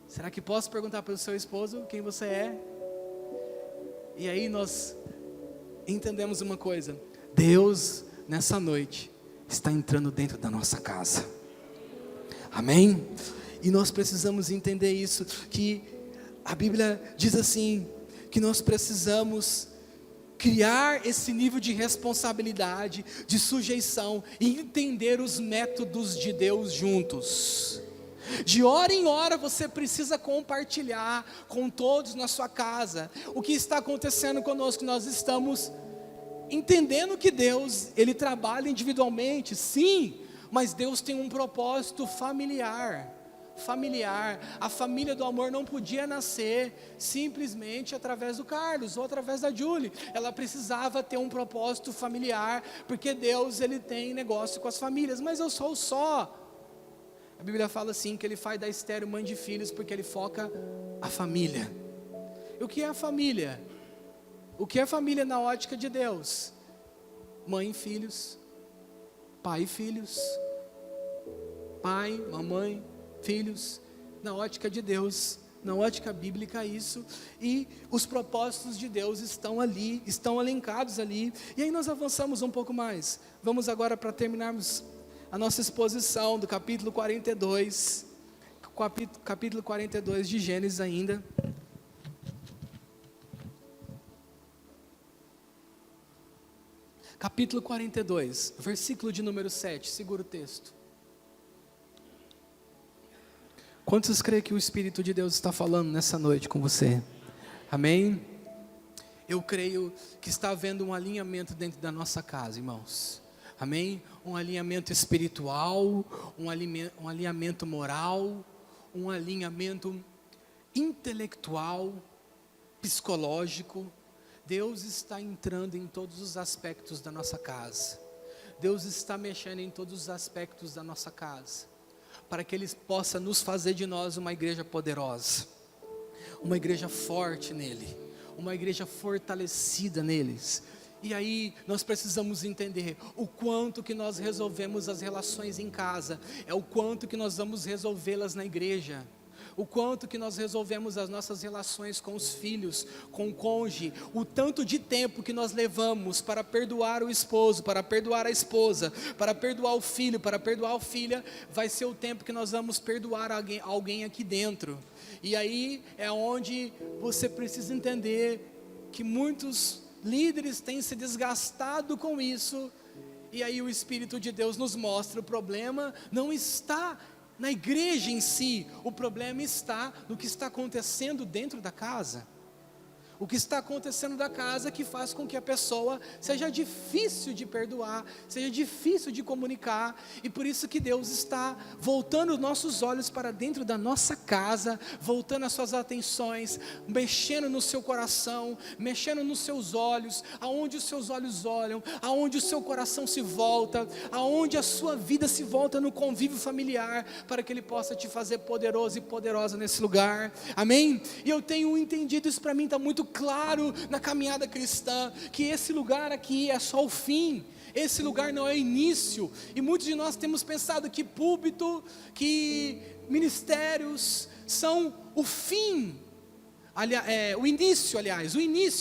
Será que posso perguntar para o seu esposo quem você é? E aí nós entendemos uma coisa: Deus nessa noite está entrando dentro da nossa casa. Amém? E nós precisamos entender isso, que a Bíblia diz assim, que nós precisamos criar esse nível de responsabilidade, de sujeição, e entender os métodos de Deus juntos. De hora em hora você precisa compartilhar com todos na sua casa o que está acontecendo conosco. Nós estamos entendendo que Deus, Ele trabalha individualmente, sim, mas Deus tem um propósito familiar. A família do amor não podia nascer simplesmente através do Carlos ou através da Julie. Ela precisava ter um propósito familiar, porque Deus, Ele tem negócio com as famílias. Mas eu sou só. A Bíblia fala assim, que Ele faz da estéril mãe de filhos, porque Ele foca a família. E o que é a família? O que é a família na ótica de Deus? Mãe e filhos, pai e filhos, pai, mamãe, filhos, na ótica de Deus, na ótica bíblica isso, e os propósitos de Deus estão ali, estão elencados ali, e aí nós avançamos um pouco mais. Vamos agora, para terminarmos a nossa exposição do capítulo 42, capítulo 42 de Gênesis ainda. Capítulo 42, versículo de número 7, segura o texto. Quantos creem que o Espírito de Deus está falando nessa noite com você? Amém? Eu creio que está havendo um alinhamento dentro da nossa casa, irmãos. Amém? Um alinhamento espiritual, um alinhamento moral, um alinhamento intelectual, psicológico. Deus está entrando em todos os aspectos da nossa casa. Deus está mexendo em todos os aspectos da nossa casa, para que Ele possa nos fazer de nós uma igreja poderosa, uma igreja forte nele, uma igreja fortalecida neles. E aí nós precisamos entender o quanto que nós resolvemos as relações em casa, é o quanto que nós vamos resolvê-las na igreja. O quanto que nós resolvemos as nossas relações com os filhos, com o cônjuge, o tanto de tempo que nós levamos para perdoar o esposo, para perdoar a esposa, para perdoar o filho, para perdoar a filha, vai ser o tempo que nós vamos perdoar alguém aqui dentro. E aí é onde você precisa entender que muitos líderes têm se desgastado com isso, e aí o Espírito de Deus nos mostra: o problema não está na igreja em si, o problema está no que está acontecendo dentro da casa. O que está acontecendo da casa que faz com que a pessoa seja difícil de perdoar, seja difícil de comunicar, e por isso que Deus está voltando os nossos olhos para dentro da nossa casa, voltando as suas atenções, mexendo no seu coração, mexendo nos seus olhos, aonde os seus olhos olham, aonde o seu coração se volta, aonde a sua vida se volta no convívio familiar, para que Ele possa te fazer poderoso e poderosa nesse lugar. Amém? E eu tenho entendido isso, para mim está muito claro na caminhada cristã, que esse lugar aqui é só o fim, esse lugar não é o início. E muitos de nós temos pensado que púlpito, que ministérios são o fim, o início,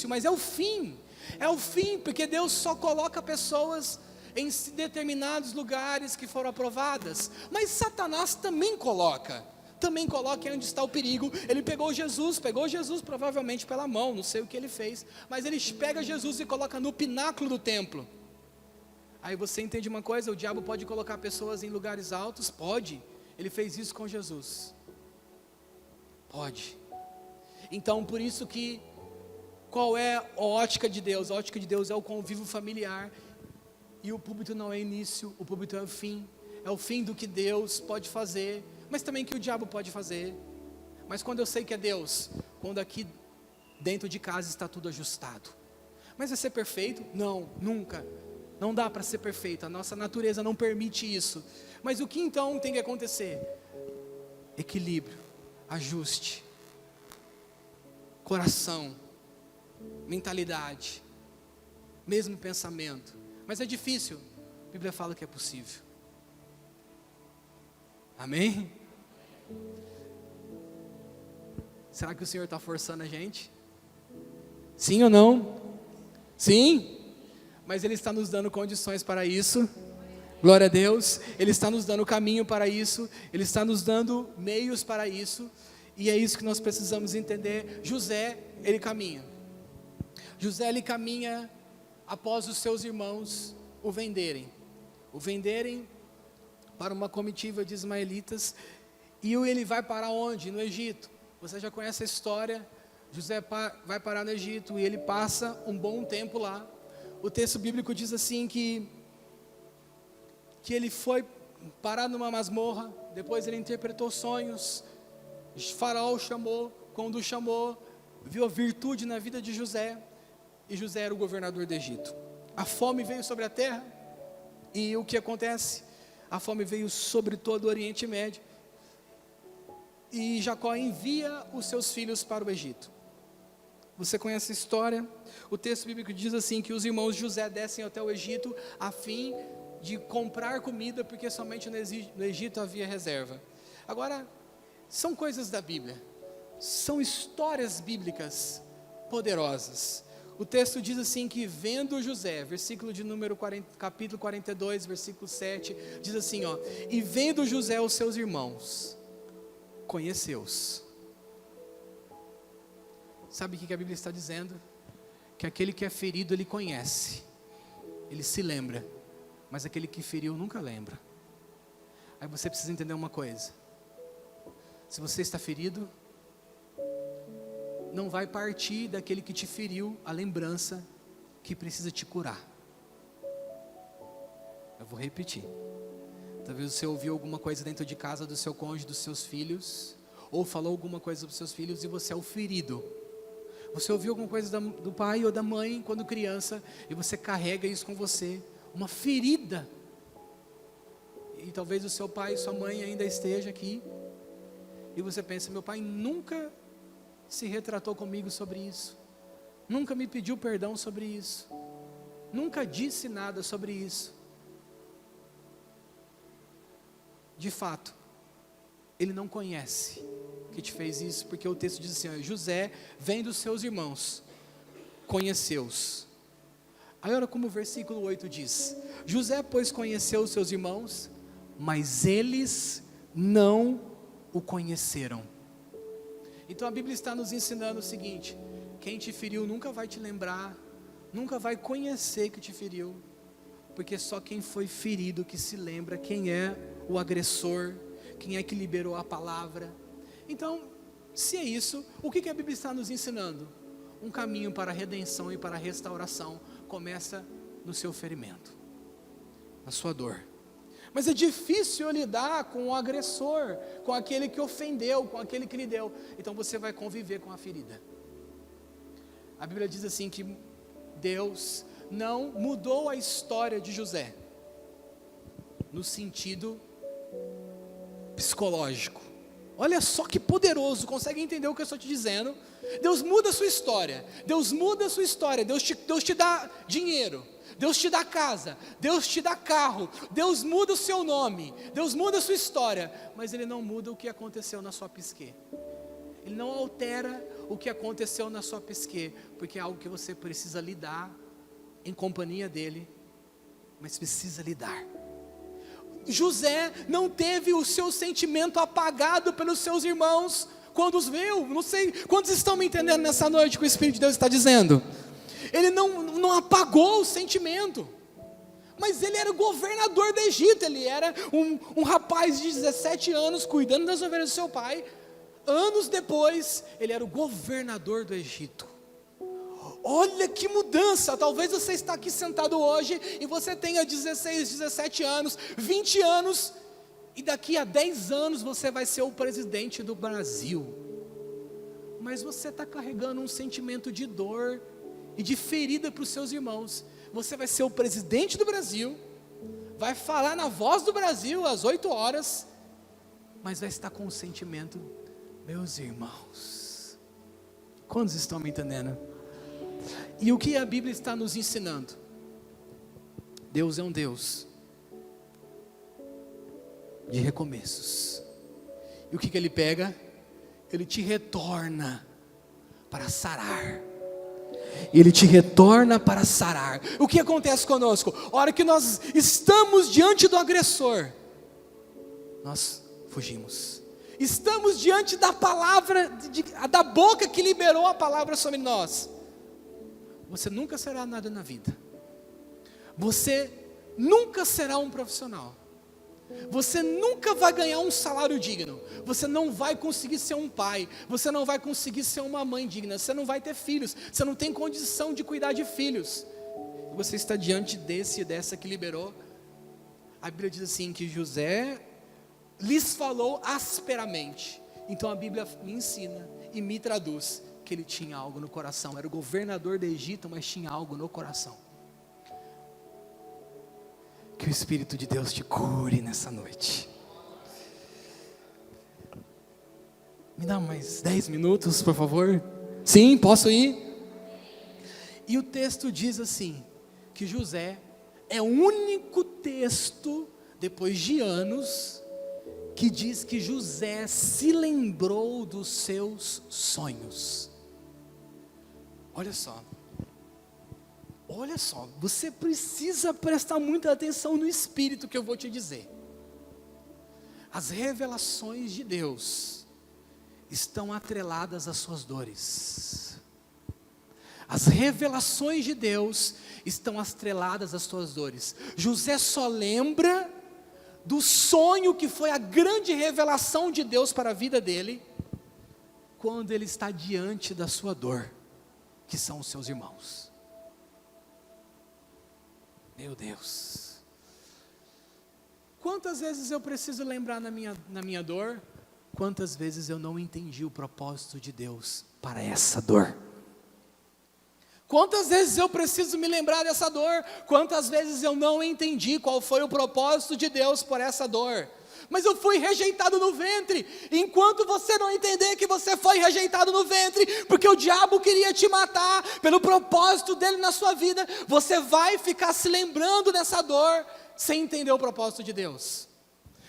mas é o fim. É o fim, porque Deus só coloca pessoas em determinados lugares que foram aprovadas, mas Satanás também coloca onde está o perigo. Ele pegou Jesus provavelmente pela mão, não sei o que ele fez, mas ele pega Jesus e coloca no pináculo do templo. Aí você entende uma coisa: o diabo pode colocar pessoas em lugares altos? Pode. Ele fez isso com Jesus. Pode. Então por isso que, qual é a ótica de Deus? A ótica de Deus é o convívio familiar, e o púlpito não é início, o púlpito é o fim do que Deus pode fazer, mas também que o diabo pode fazer. Mas quando eu sei que é Deus, quando aqui dentro de casa está tudo ajustado. Mas vai ser perfeito? Não, nunca. Não dá para ser perfeito, a nossa natureza não permite isso. Mas o que então tem que acontecer? Equilíbrio, ajuste, coração, mentalidade, mesmo pensamento. Mas é difícil, a Bíblia fala que é possível. Amém? Será que o Senhor está forçando a gente? Sim ou não? Sim, mas Ele está nos dando condições para isso. Glória a Deus. Ele está nos dando caminho para isso, Ele está nos dando meios para isso, e é isso que nós precisamos entender. José, ele caminha após os seus irmãos o venderem para uma comitiva de ismaelitas, e ele vai parar onde? No Egito. Você já conhece a história. José vai parar no Egito, e ele passa um bom tempo lá. O texto bíblico diz assim que ele foi parar numa masmorra, depois ele interpretou sonhos, Faraó chamou, quando chamou, viu a virtude na vida de José, e José era o governador do Egito. A fome veio sobre a terra, e o que acontece? A fome veio sobre todo o Oriente Médio, e Jacó envia os seus filhos para o Egito. Você conhece a história? O texto bíblico diz assim, que os irmãos de José descem até o Egito, a fim de comprar comida, porque somente no Egito havia reserva. Agora, são coisas da Bíblia, são histórias bíblicas poderosas. O texto diz assim que, vendo José, versículo de número 40, capítulo 42, versículo 7, diz assim, e vendo José os seus irmãos, conheceu-os. Sabe o que a Bíblia está dizendo? Que aquele que é ferido, ele conhece, ele se lembra, mas aquele que feriu nunca lembra. Aí você precisa entender uma coisa: Se você está ferido, não vai partir daquele que te feriu a lembrança que precisa te curar. Eu vou repetir. Talvez você ouviu alguma coisa dentro de casa do seu cônjuge, dos seus filhos, ou falou alguma coisa dos seus filhos e você é o ferido. Você ouviu alguma coisa do pai ou da mãe quando criança e você carrega isso com você, uma ferida. E talvez o seu pai e sua mãe ainda esteja aqui e você pensa: meu pai nunca se retratou comigo sobre isso, nunca me pediu perdão sobre isso, nunca disse nada sobre isso. De fato, ele não conhece que te fez isso, porque o texto diz assim: José vem dos seus irmãos, conheceu-os. Aí olha como o versículo 8 diz: José, pois, conheceu os seus irmãos, mas eles não o conheceram. Então a Bíblia está nos ensinando o seguinte: quem te feriu nunca vai te lembrar, nunca vai conhecer que te feriu, porque só quem foi ferido que se lembra quem é o agressor, quem é que liberou a palavra. Então, se é isso, o que a Bíblia está nos ensinando? Um caminho para a redenção e para a restauração começa no seu ferimento, na sua dor. Mas é difícil lidar com o agressor, com aquele que ofendeu, com aquele que lhe deu. Então você vai conviver com a ferida. A Bíblia diz assim que Deus não mudou a história de José no sentido psicológico. Olha só que poderoso, consegue entender o que eu estou te dizendo? Deus muda a sua história, Deus muda a sua história, Deus te dá dinheiro, Deus te dá casa, Deus te dá carro, Deus muda o seu nome, Deus muda a sua história, mas Ele não muda o que aconteceu na sua psique. Ele não altera o que aconteceu na sua psique, porque é algo que você precisa lidar em companhia dEle, mas precisa lidar. José não teve o seu sentimento apagado pelos seus irmãos quando os viu. Não sei quantos estão me entendendo nessa noite que o Espírito de Deus está dizendo. Ele não apagou o sentimento, mas ele era o governador do Egito. Ele era um rapaz de 17 anos cuidando das ovelhas do seu pai. Anos depois, ele era o governador do Egito. Olha que mudança. Talvez você está aqui sentado hoje e você tenha 16, 17 anos, 20 anos, e daqui a 10 anos você vai ser o presidente do Brasil. Mas você está carregando um sentimento de dor e de ferida para os seus irmãos. Você vai ser o presidente do Brasil, vai falar na voz do Brasil às 8 horas, mas vai estar com um sentimento: meus irmãos. Quantos estão me entendendo? E o que a Bíblia está nos ensinando? Deus é um Deus de recomeços. E o que Ele pega? Ele te retorna para sarar. Ele te retorna para sarar. O que acontece conosco? A hora que nós estamos diante do agressor, nós fugimos. Estamos diante da palavra, da boca que liberou a palavra sobre nós. Você nunca será nada na vida. Você nunca será um profissional. Você nunca vai ganhar um salário digno. Você não vai conseguir ser um pai. Você não vai conseguir ser uma mãe digna. Você não vai ter filhos. Você não tem condição de cuidar de filhos. Você está diante desse e dessa que liberou. A Bíblia diz assim que José lhes falou asperamente. Então a Bíblia me ensina e me traduz que ele tinha algo no coração. Era o governador do Egito, mas tinha algo no coração. Que o Espírito de Deus te cure nessa noite. Me dá mais 10 minutos, por favor? Sim, posso ir? E o texto diz assim, que José é o único texto, depois de anos, que diz que José se lembrou dos seus sonhos. Olha só, você precisa prestar muita atenção no Espírito que eu vou te dizer. As revelações de Deus estão atreladas às suas dores. As revelações de Deus estão atreladas às suas dores. José só lembra do sonho que foi a grande revelação de Deus para a vida dele, quando ele está diante da sua dor, que são os seus irmãos. Meu Deus, quantas vezes eu preciso lembrar na minha dor, quantas vezes eu não entendi o propósito de Deus para essa dor. Quantas vezes eu preciso me lembrar dessa dor, quantas vezes eu não entendi qual foi o propósito de Deus por essa dor. Mas eu fui rejeitado no ventre. Enquanto você não entender que você foi rejeitado no ventre, porque o diabo queria te matar, pelo propósito dele na sua vida, você vai ficar se lembrando dessa dor, sem entender o propósito de Deus.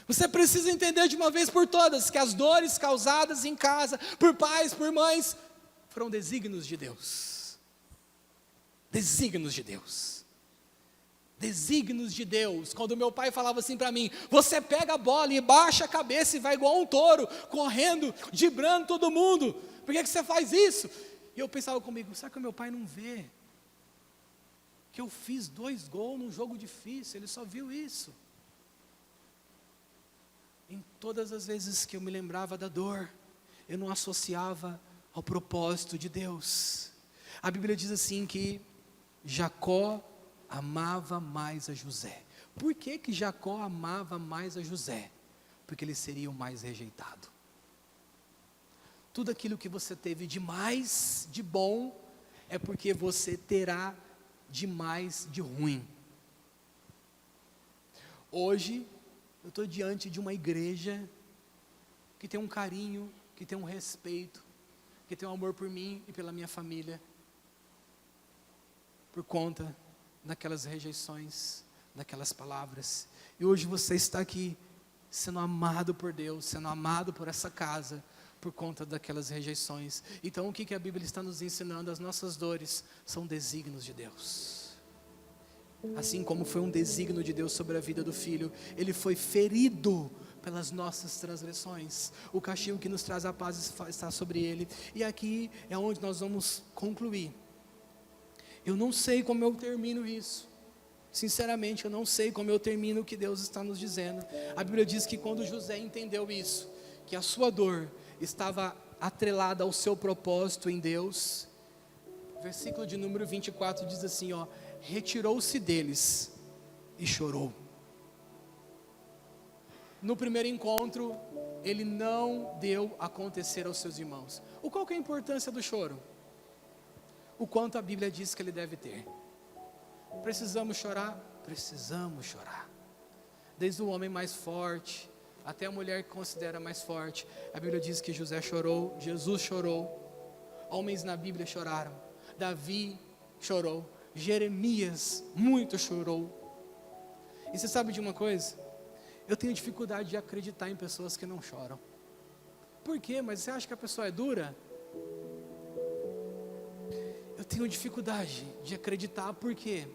Você precisa entender de uma vez por todas, que as dores causadas em casa, por pais, por mães, foram desígnios de Deus. Desígnios de Deus. Desígnios de Deus. Quando meu pai falava assim para mim: você pega a bola e baixa a cabeça e vai igual um touro, correndo, driblando todo mundo. Por que você faz isso? E eu pensava comigo: será que o meu pai não vê que eu fiz 2 gols num jogo difícil? Ele só viu isso. Em todas as vezes que eu me lembrava da dor, eu não associava ao propósito de Deus. A Bíblia diz assim que Jacó amava mais a José. Por que Jacó amava mais a José? Porque ele seria o mais rejeitado. Tudo aquilo que você teve de mais de bom, é porque você terá de mais de ruim. Hoje, eu estou diante de uma igreja que tem um carinho, que tem um respeito, que tem um amor por mim e pela minha família, por conta daquelas rejeições, daquelas palavras. E hoje você está aqui, sendo amado por Deus, sendo amado por essa casa, por conta daquelas rejeições. Então o que a Bíblia está nos ensinando? As nossas dores são desígnios de Deus. Assim como foi um desígnio de Deus sobre a vida do filho, ele foi ferido pelas nossas transgressões. O castigo que nos traz a paz está sobre ele. E aqui é onde nós vamos concluir. Eu não sei como eu termino isso. Sinceramente, eu não sei como eu termino o que Deus está nos dizendo. A Bíblia diz que quando José entendeu isso, que a sua dor estava atrelada ao seu propósito em Deus, versículo de número 24 diz assim, retirou-se deles e chorou. No primeiro encontro, ele não deu acontecer aos seus irmãos. Qual que é a importância do choro? O quanto a Bíblia diz que ele deve ter. Precisamos chorar? Precisamos chorar. Desde o homem mais forte, até a mulher que considera mais forte. A Bíblia diz que José chorou, Jesus chorou. Homens na Bíblia choraram. Davi chorou. Jeremias muito chorou. E você sabe de uma coisa? Eu tenho dificuldade de acreditar em pessoas que não choram. Por quê? Mas você acha que a pessoa é dura? Eu tenho dificuldade de acreditar. Por quê?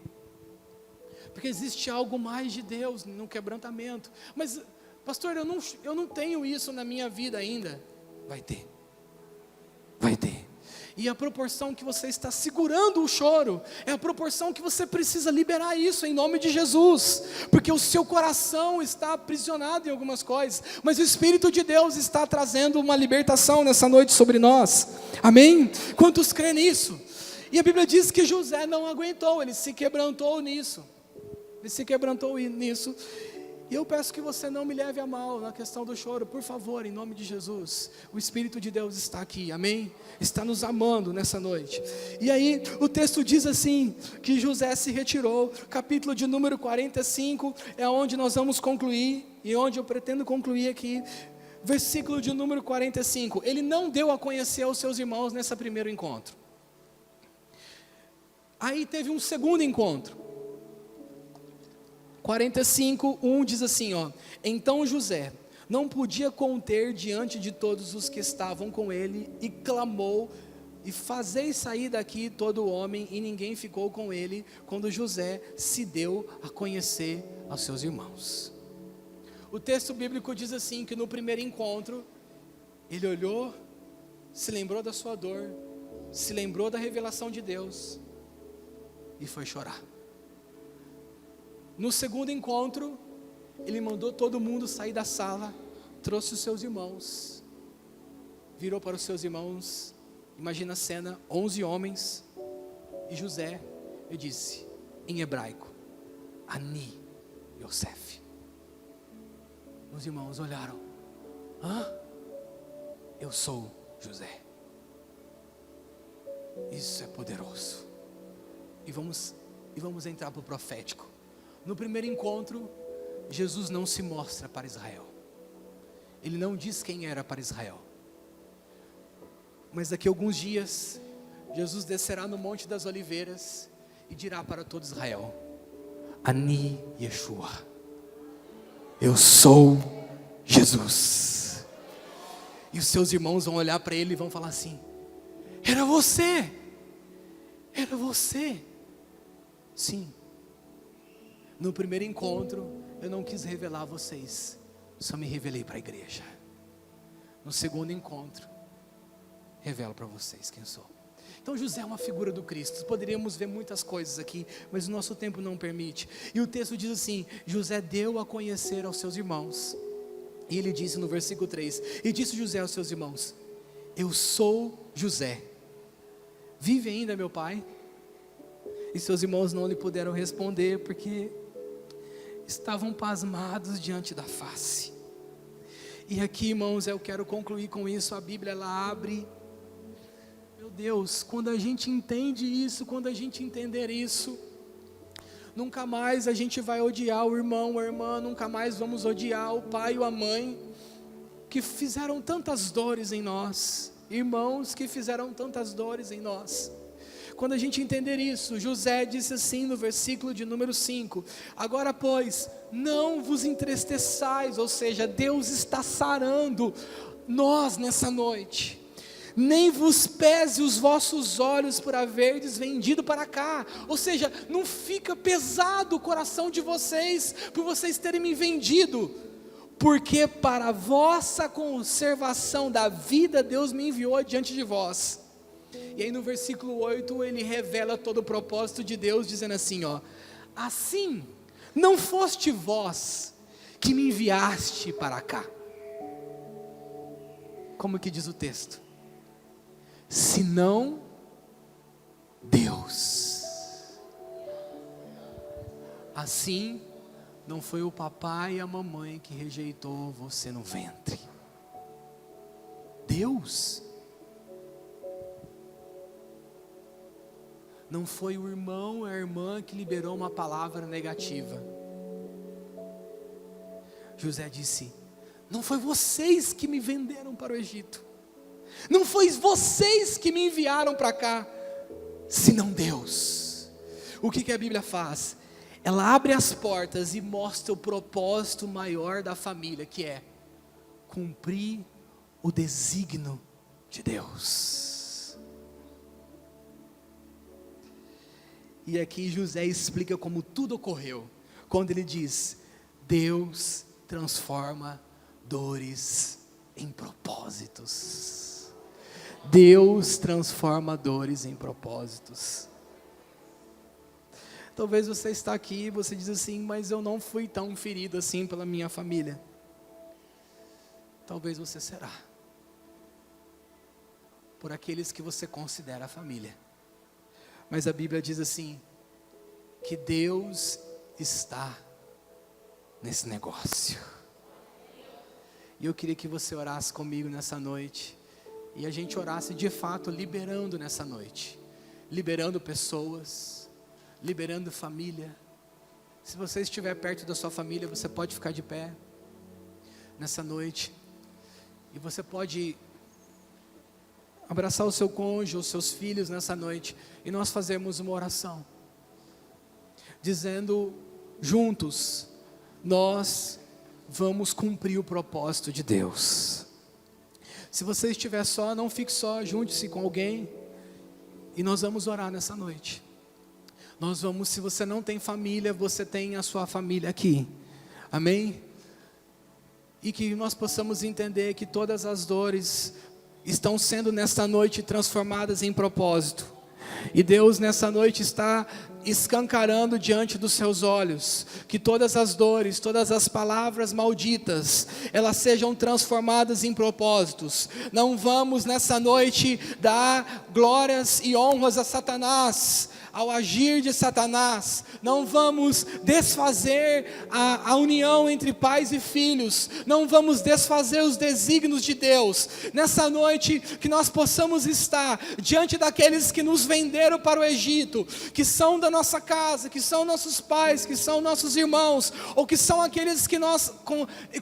Porque existe algo mais de Deus no quebrantamento. Mas, pastor, eu não tenho isso na minha vida ainda. Vai ter. Vai ter. E a proporção que você está segurando o choro, é a proporção que você precisa liberar isso em nome de Jesus. Porque o seu coração está aprisionado em algumas coisas, mas o Espírito de Deus está trazendo uma libertação nessa noite sobre nós. Amém? Quantos creem nisso? E a Bíblia diz que José não aguentou, ele se quebrantou nisso. Ele se quebrantou nisso. E eu peço que você não me leve a mal na questão do choro, por favor, em nome de Jesus. O Espírito de Deus está aqui, amém? Está nos amando nessa noite. E aí, o texto diz assim, que José se retirou. Capítulo de número 45, é onde nós vamos concluir, e onde eu pretendo concluir aqui. Versículo de número 45, ele não deu a conhecer aos seus irmãos nesse primeiro encontro. Aí teve um segundo encontro. 45, 1 diz assim, então José não podia conter diante de todos os que estavam com ele, e clamou, e fazei sair daqui todo homem, e ninguém ficou com ele, quando José se deu a conhecer aos seus irmãos. O texto bíblico diz assim, que no primeiro encontro, ele olhou, se lembrou da sua dor, se lembrou da revelação de Deus, e foi chorar. No segundo encontro, Ele mandou todo mundo sair da sala, trouxe os seus irmãos, virou para os seus irmãos, imagina a cena, 11 homens, e José, eu disse, em hebraico, Ani Yosef. Os irmãos olharam, eu sou José. Isso é poderoso. E vamos entrar para o profético. No primeiro encontro, Jesus não se mostra para Israel. Ele não diz quem era para Israel. Mas daqui a alguns dias, Jesus descerá no Monte das Oliveiras e dirá para todo Israel, Ani Yeshua, eu sou Jesus. E os seus irmãos vão olhar para ele e vão falar assim, era você, era você. Sim, no primeiro encontro eu não quis revelar a vocês, só me revelei para a igreja. No segundo encontro, revelo para vocês quem sou. Então José é uma figura do Cristo. Poderíamos ver muitas coisas aqui, mas o nosso tempo não permite. E o texto diz assim, José deu a conhecer aos seus irmãos. E ele disse no versículo 3, e disse José aos seus irmãos, eu sou José. Vive ainda meu pai? E seus irmãos não lhe puderam responder, porque estavam pasmados diante da face. E aqui, irmãos, eu quero concluir com isso. A Bíblia, ela abre, meu Deus, quando a gente entende isso, quando a gente entender isso, nunca mais a gente vai odiar o irmão, a irmã, nunca mais vamos odiar o pai ou a mãe, que fizeram tantas dores em nós, irmãos que fizeram tantas dores em nós. Quando a gente entender isso, José disse assim no versículo de número 5, agora pois, não vos entristeçais, ou seja, Deus está sarando nós nessa noite, nem vos pese os vossos olhos por haverdes vendido para cá, ou seja, não fica pesado o coração de vocês, por vocês terem me vendido, porque para a vossa conservação da vida, Deus me enviou diante de vós. E aí no versículo 8, ele revela todo o propósito de Deus, dizendo assim, assim, não foste vós que me enviaste para cá. Como que diz o texto? Senão Deus. Assim, não foi o papai e a mamãe que rejeitou você no ventre. Deus. Não foi o irmão ou a irmã que liberou uma palavra negativa. José disse, não foi vocês que me venderam para o Egito. Não foi vocês que me enviaram para cá, senão Deus. O que a Bíblia faz? Ela abre as portas e mostra o propósito maior da família, que é cumprir o desígnio de Deus. E aqui José explica como tudo ocorreu, quando ele diz, Deus transforma dores em propósitos. Deus transforma dores em propósitos. Talvez você está aqui e você diz assim, mas eu não fui tão ferido assim pela minha família. Talvez você será, por aqueles que você considera família. Mas a Bíblia diz assim, que Deus está nesse negócio. E eu queria que você orasse comigo nessa noite, e a gente orasse de fato, liberando nessa noite, liberando pessoas, liberando família. Se você estiver perto da sua família, você pode ficar de pé, nessa noite, e você pode abraçar o seu cônjuge, os seus filhos nessa noite, e nós fazemos uma oração, dizendo juntos, nós vamos cumprir o propósito de Deus. Se você estiver só, não fique só, junte-se com alguém, e nós vamos orar nessa noite. Nós vamos, se você não tem família, você tem a sua família aqui, amém? E que nós possamos entender que todas as dores estão sendo nesta noite transformadas em propósito. E Deus nessa noite está escancarando diante dos seus olhos, que todas as dores, todas as palavras malditas, elas sejam transformadas em propósitos. Não vamos nessa noite dar glórias e honras a Satanás, ao agir de Satanás. Não vamos desfazer a união entre pais e filhos, não vamos desfazer os desígnios de Deus. Nessa noite, que nós possamos estar diante daqueles que nos venderam para o Egito, que são da nossa casa, que são nossos pais, que são nossos irmãos, ou que são aqueles que nós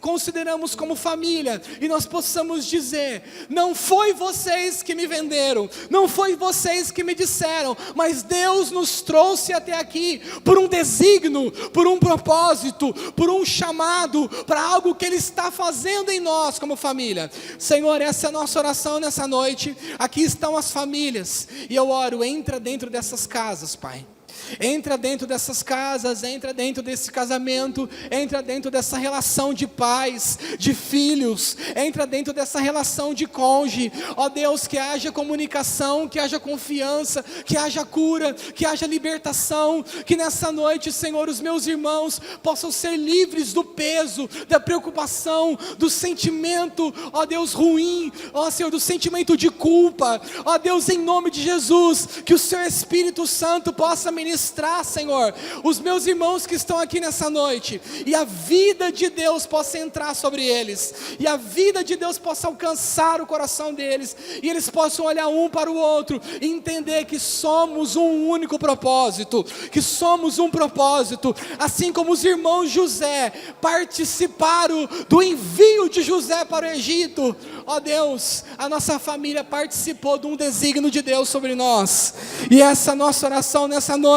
consideramos como família, e nós possamos dizer: não foi vocês que me venderam, não foi vocês que me disseram, mas Deus nos trouxe até aqui por um desígnio, por um propósito, por um chamado, para algo que Ele está fazendo em nós como família. Senhor, essa é a nossa oração nessa noite. Aqui estão as famílias, e eu oro: entra dentro dessas casas, Pai. Entra dentro dessas casas, entra dentro desse casamento, entra dentro dessa relação de pais, de filhos, entra dentro dessa relação de cônjuge. Ó Deus, que haja comunicação, que haja confiança, que haja cura, que haja libertação, que nessa noite, Senhor, os meus irmãos possam ser livres do peso, da preocupação, do sentimento, ó Deus, ruim, ó Senhor, do sentimento de culpa. Ó Deus, em nome de Jesus, que o Seu Espírito Santo possa ministrar, Senhor, os meus irmãos que estão aqui nessa noite, e a vida de Deus possa entrar sobre eles, e a vida de Deus possa alcançar o coração deles, e eles possam olhar um para o outro, e entender que somos um único propósito, que somos um propósito, assim como os irmãos José participaram do envio de José para o Egito. Ó Deus, a nossa família participou de um desígnio de Deus sobre nós, e essa é a nossa oração nessa noite,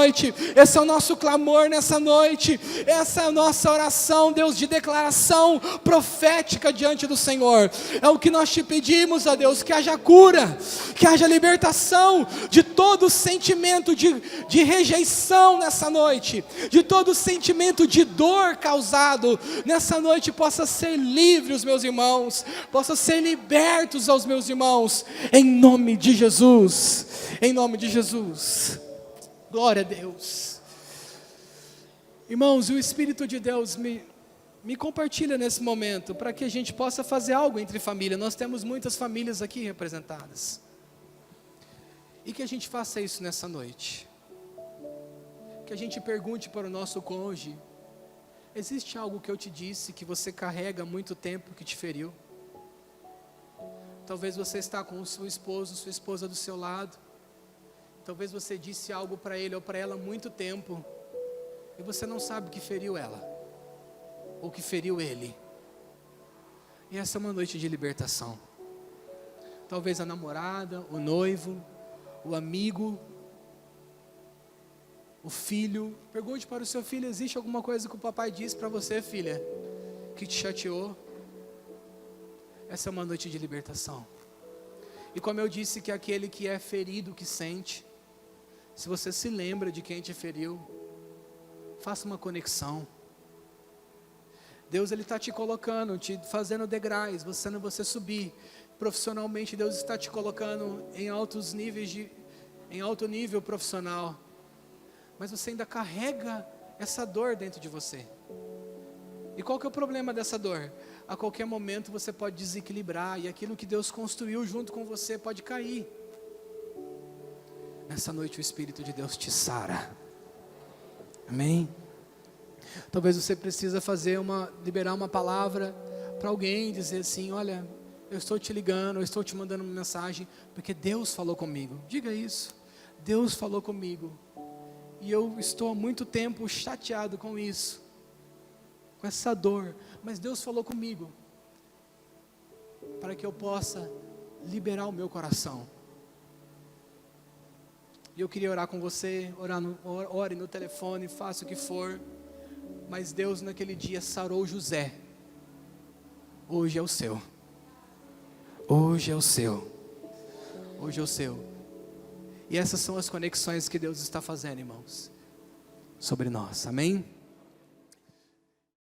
esse é o nosso clamor nessa noite, essa é a nossa oração, Deus, de declaração profética diante do Senhor. É o que nós te pedimos, ó Deus, que haja cura, que haja libertação de todo sentimento de rejeição nessa noite, de todo sentimento de dor causado nessa noite. Possa ser livre os meus irmãos, possa ser libertos aos meus irmãos, em nome de Jesus, em nome de Jesus. Glória a Deus. Irmãos, o Espírito de Deus me compartilha nesse momento, para que a gente possa fazer algo entre família. Nós temos muitas famílias aqui representadas, e que a gente faça isso nessa noite, que a gente pergunte para o nosso cônjuge: existe algo que eu te disse que você carrega há muito tempo, que te feriu? Talvez você está com o seu esposo, sua esposa do seu lado, talvez você disse algo para ele ou para ela há muito tempo, e você não sabe que feriu ela, ou que feriu ele. E essa é uma noite de libertação. Talvez a namorada, o noivo, o amigo, o filho. Pergunte para o seu filho: existe alguma coisa que o papai disse para você, filha, que te chateou? Essa é uma noite de libertação. E como eu disse, que aquele que é ferido, que sente, se você se lembra de quem te feriu, faça uma conexão. Deus, Ele está te colocando, te fazendo degraus, você subir. Profissionalmente, Deus está te colocando em altos níveis, em alto nível profissional. Mas você ainda carrega essa dor dentro de você. E qual que é o problema dessa dor? A qualquer momento você pode desequilibrar, e aquilo que Deus construiu junto com você pode cair. Nessa noite o Espírito de Deus te sara. Amém? Talvez você precisa liberar uma palavra para alguém, dizer assim: olha, eu estou te ligando, eu estou te mandando uma mensagem, porque Deus falou comigo. Diga isso: Deus falou comigo, e eu estou há muito tempo chateado com isso, com essa dor, mas Deus falou comigo, para que eu possa liberar o meu coração. E eu queria orar com você, ore no telefone, faça o que for, mas Deus naquele dia sarou José. Hoje é o seu. Hoje é o seu. Hoje é o seu. E essas são as conexões que Deus está fazendo, irmãos, sobre nós. Amém?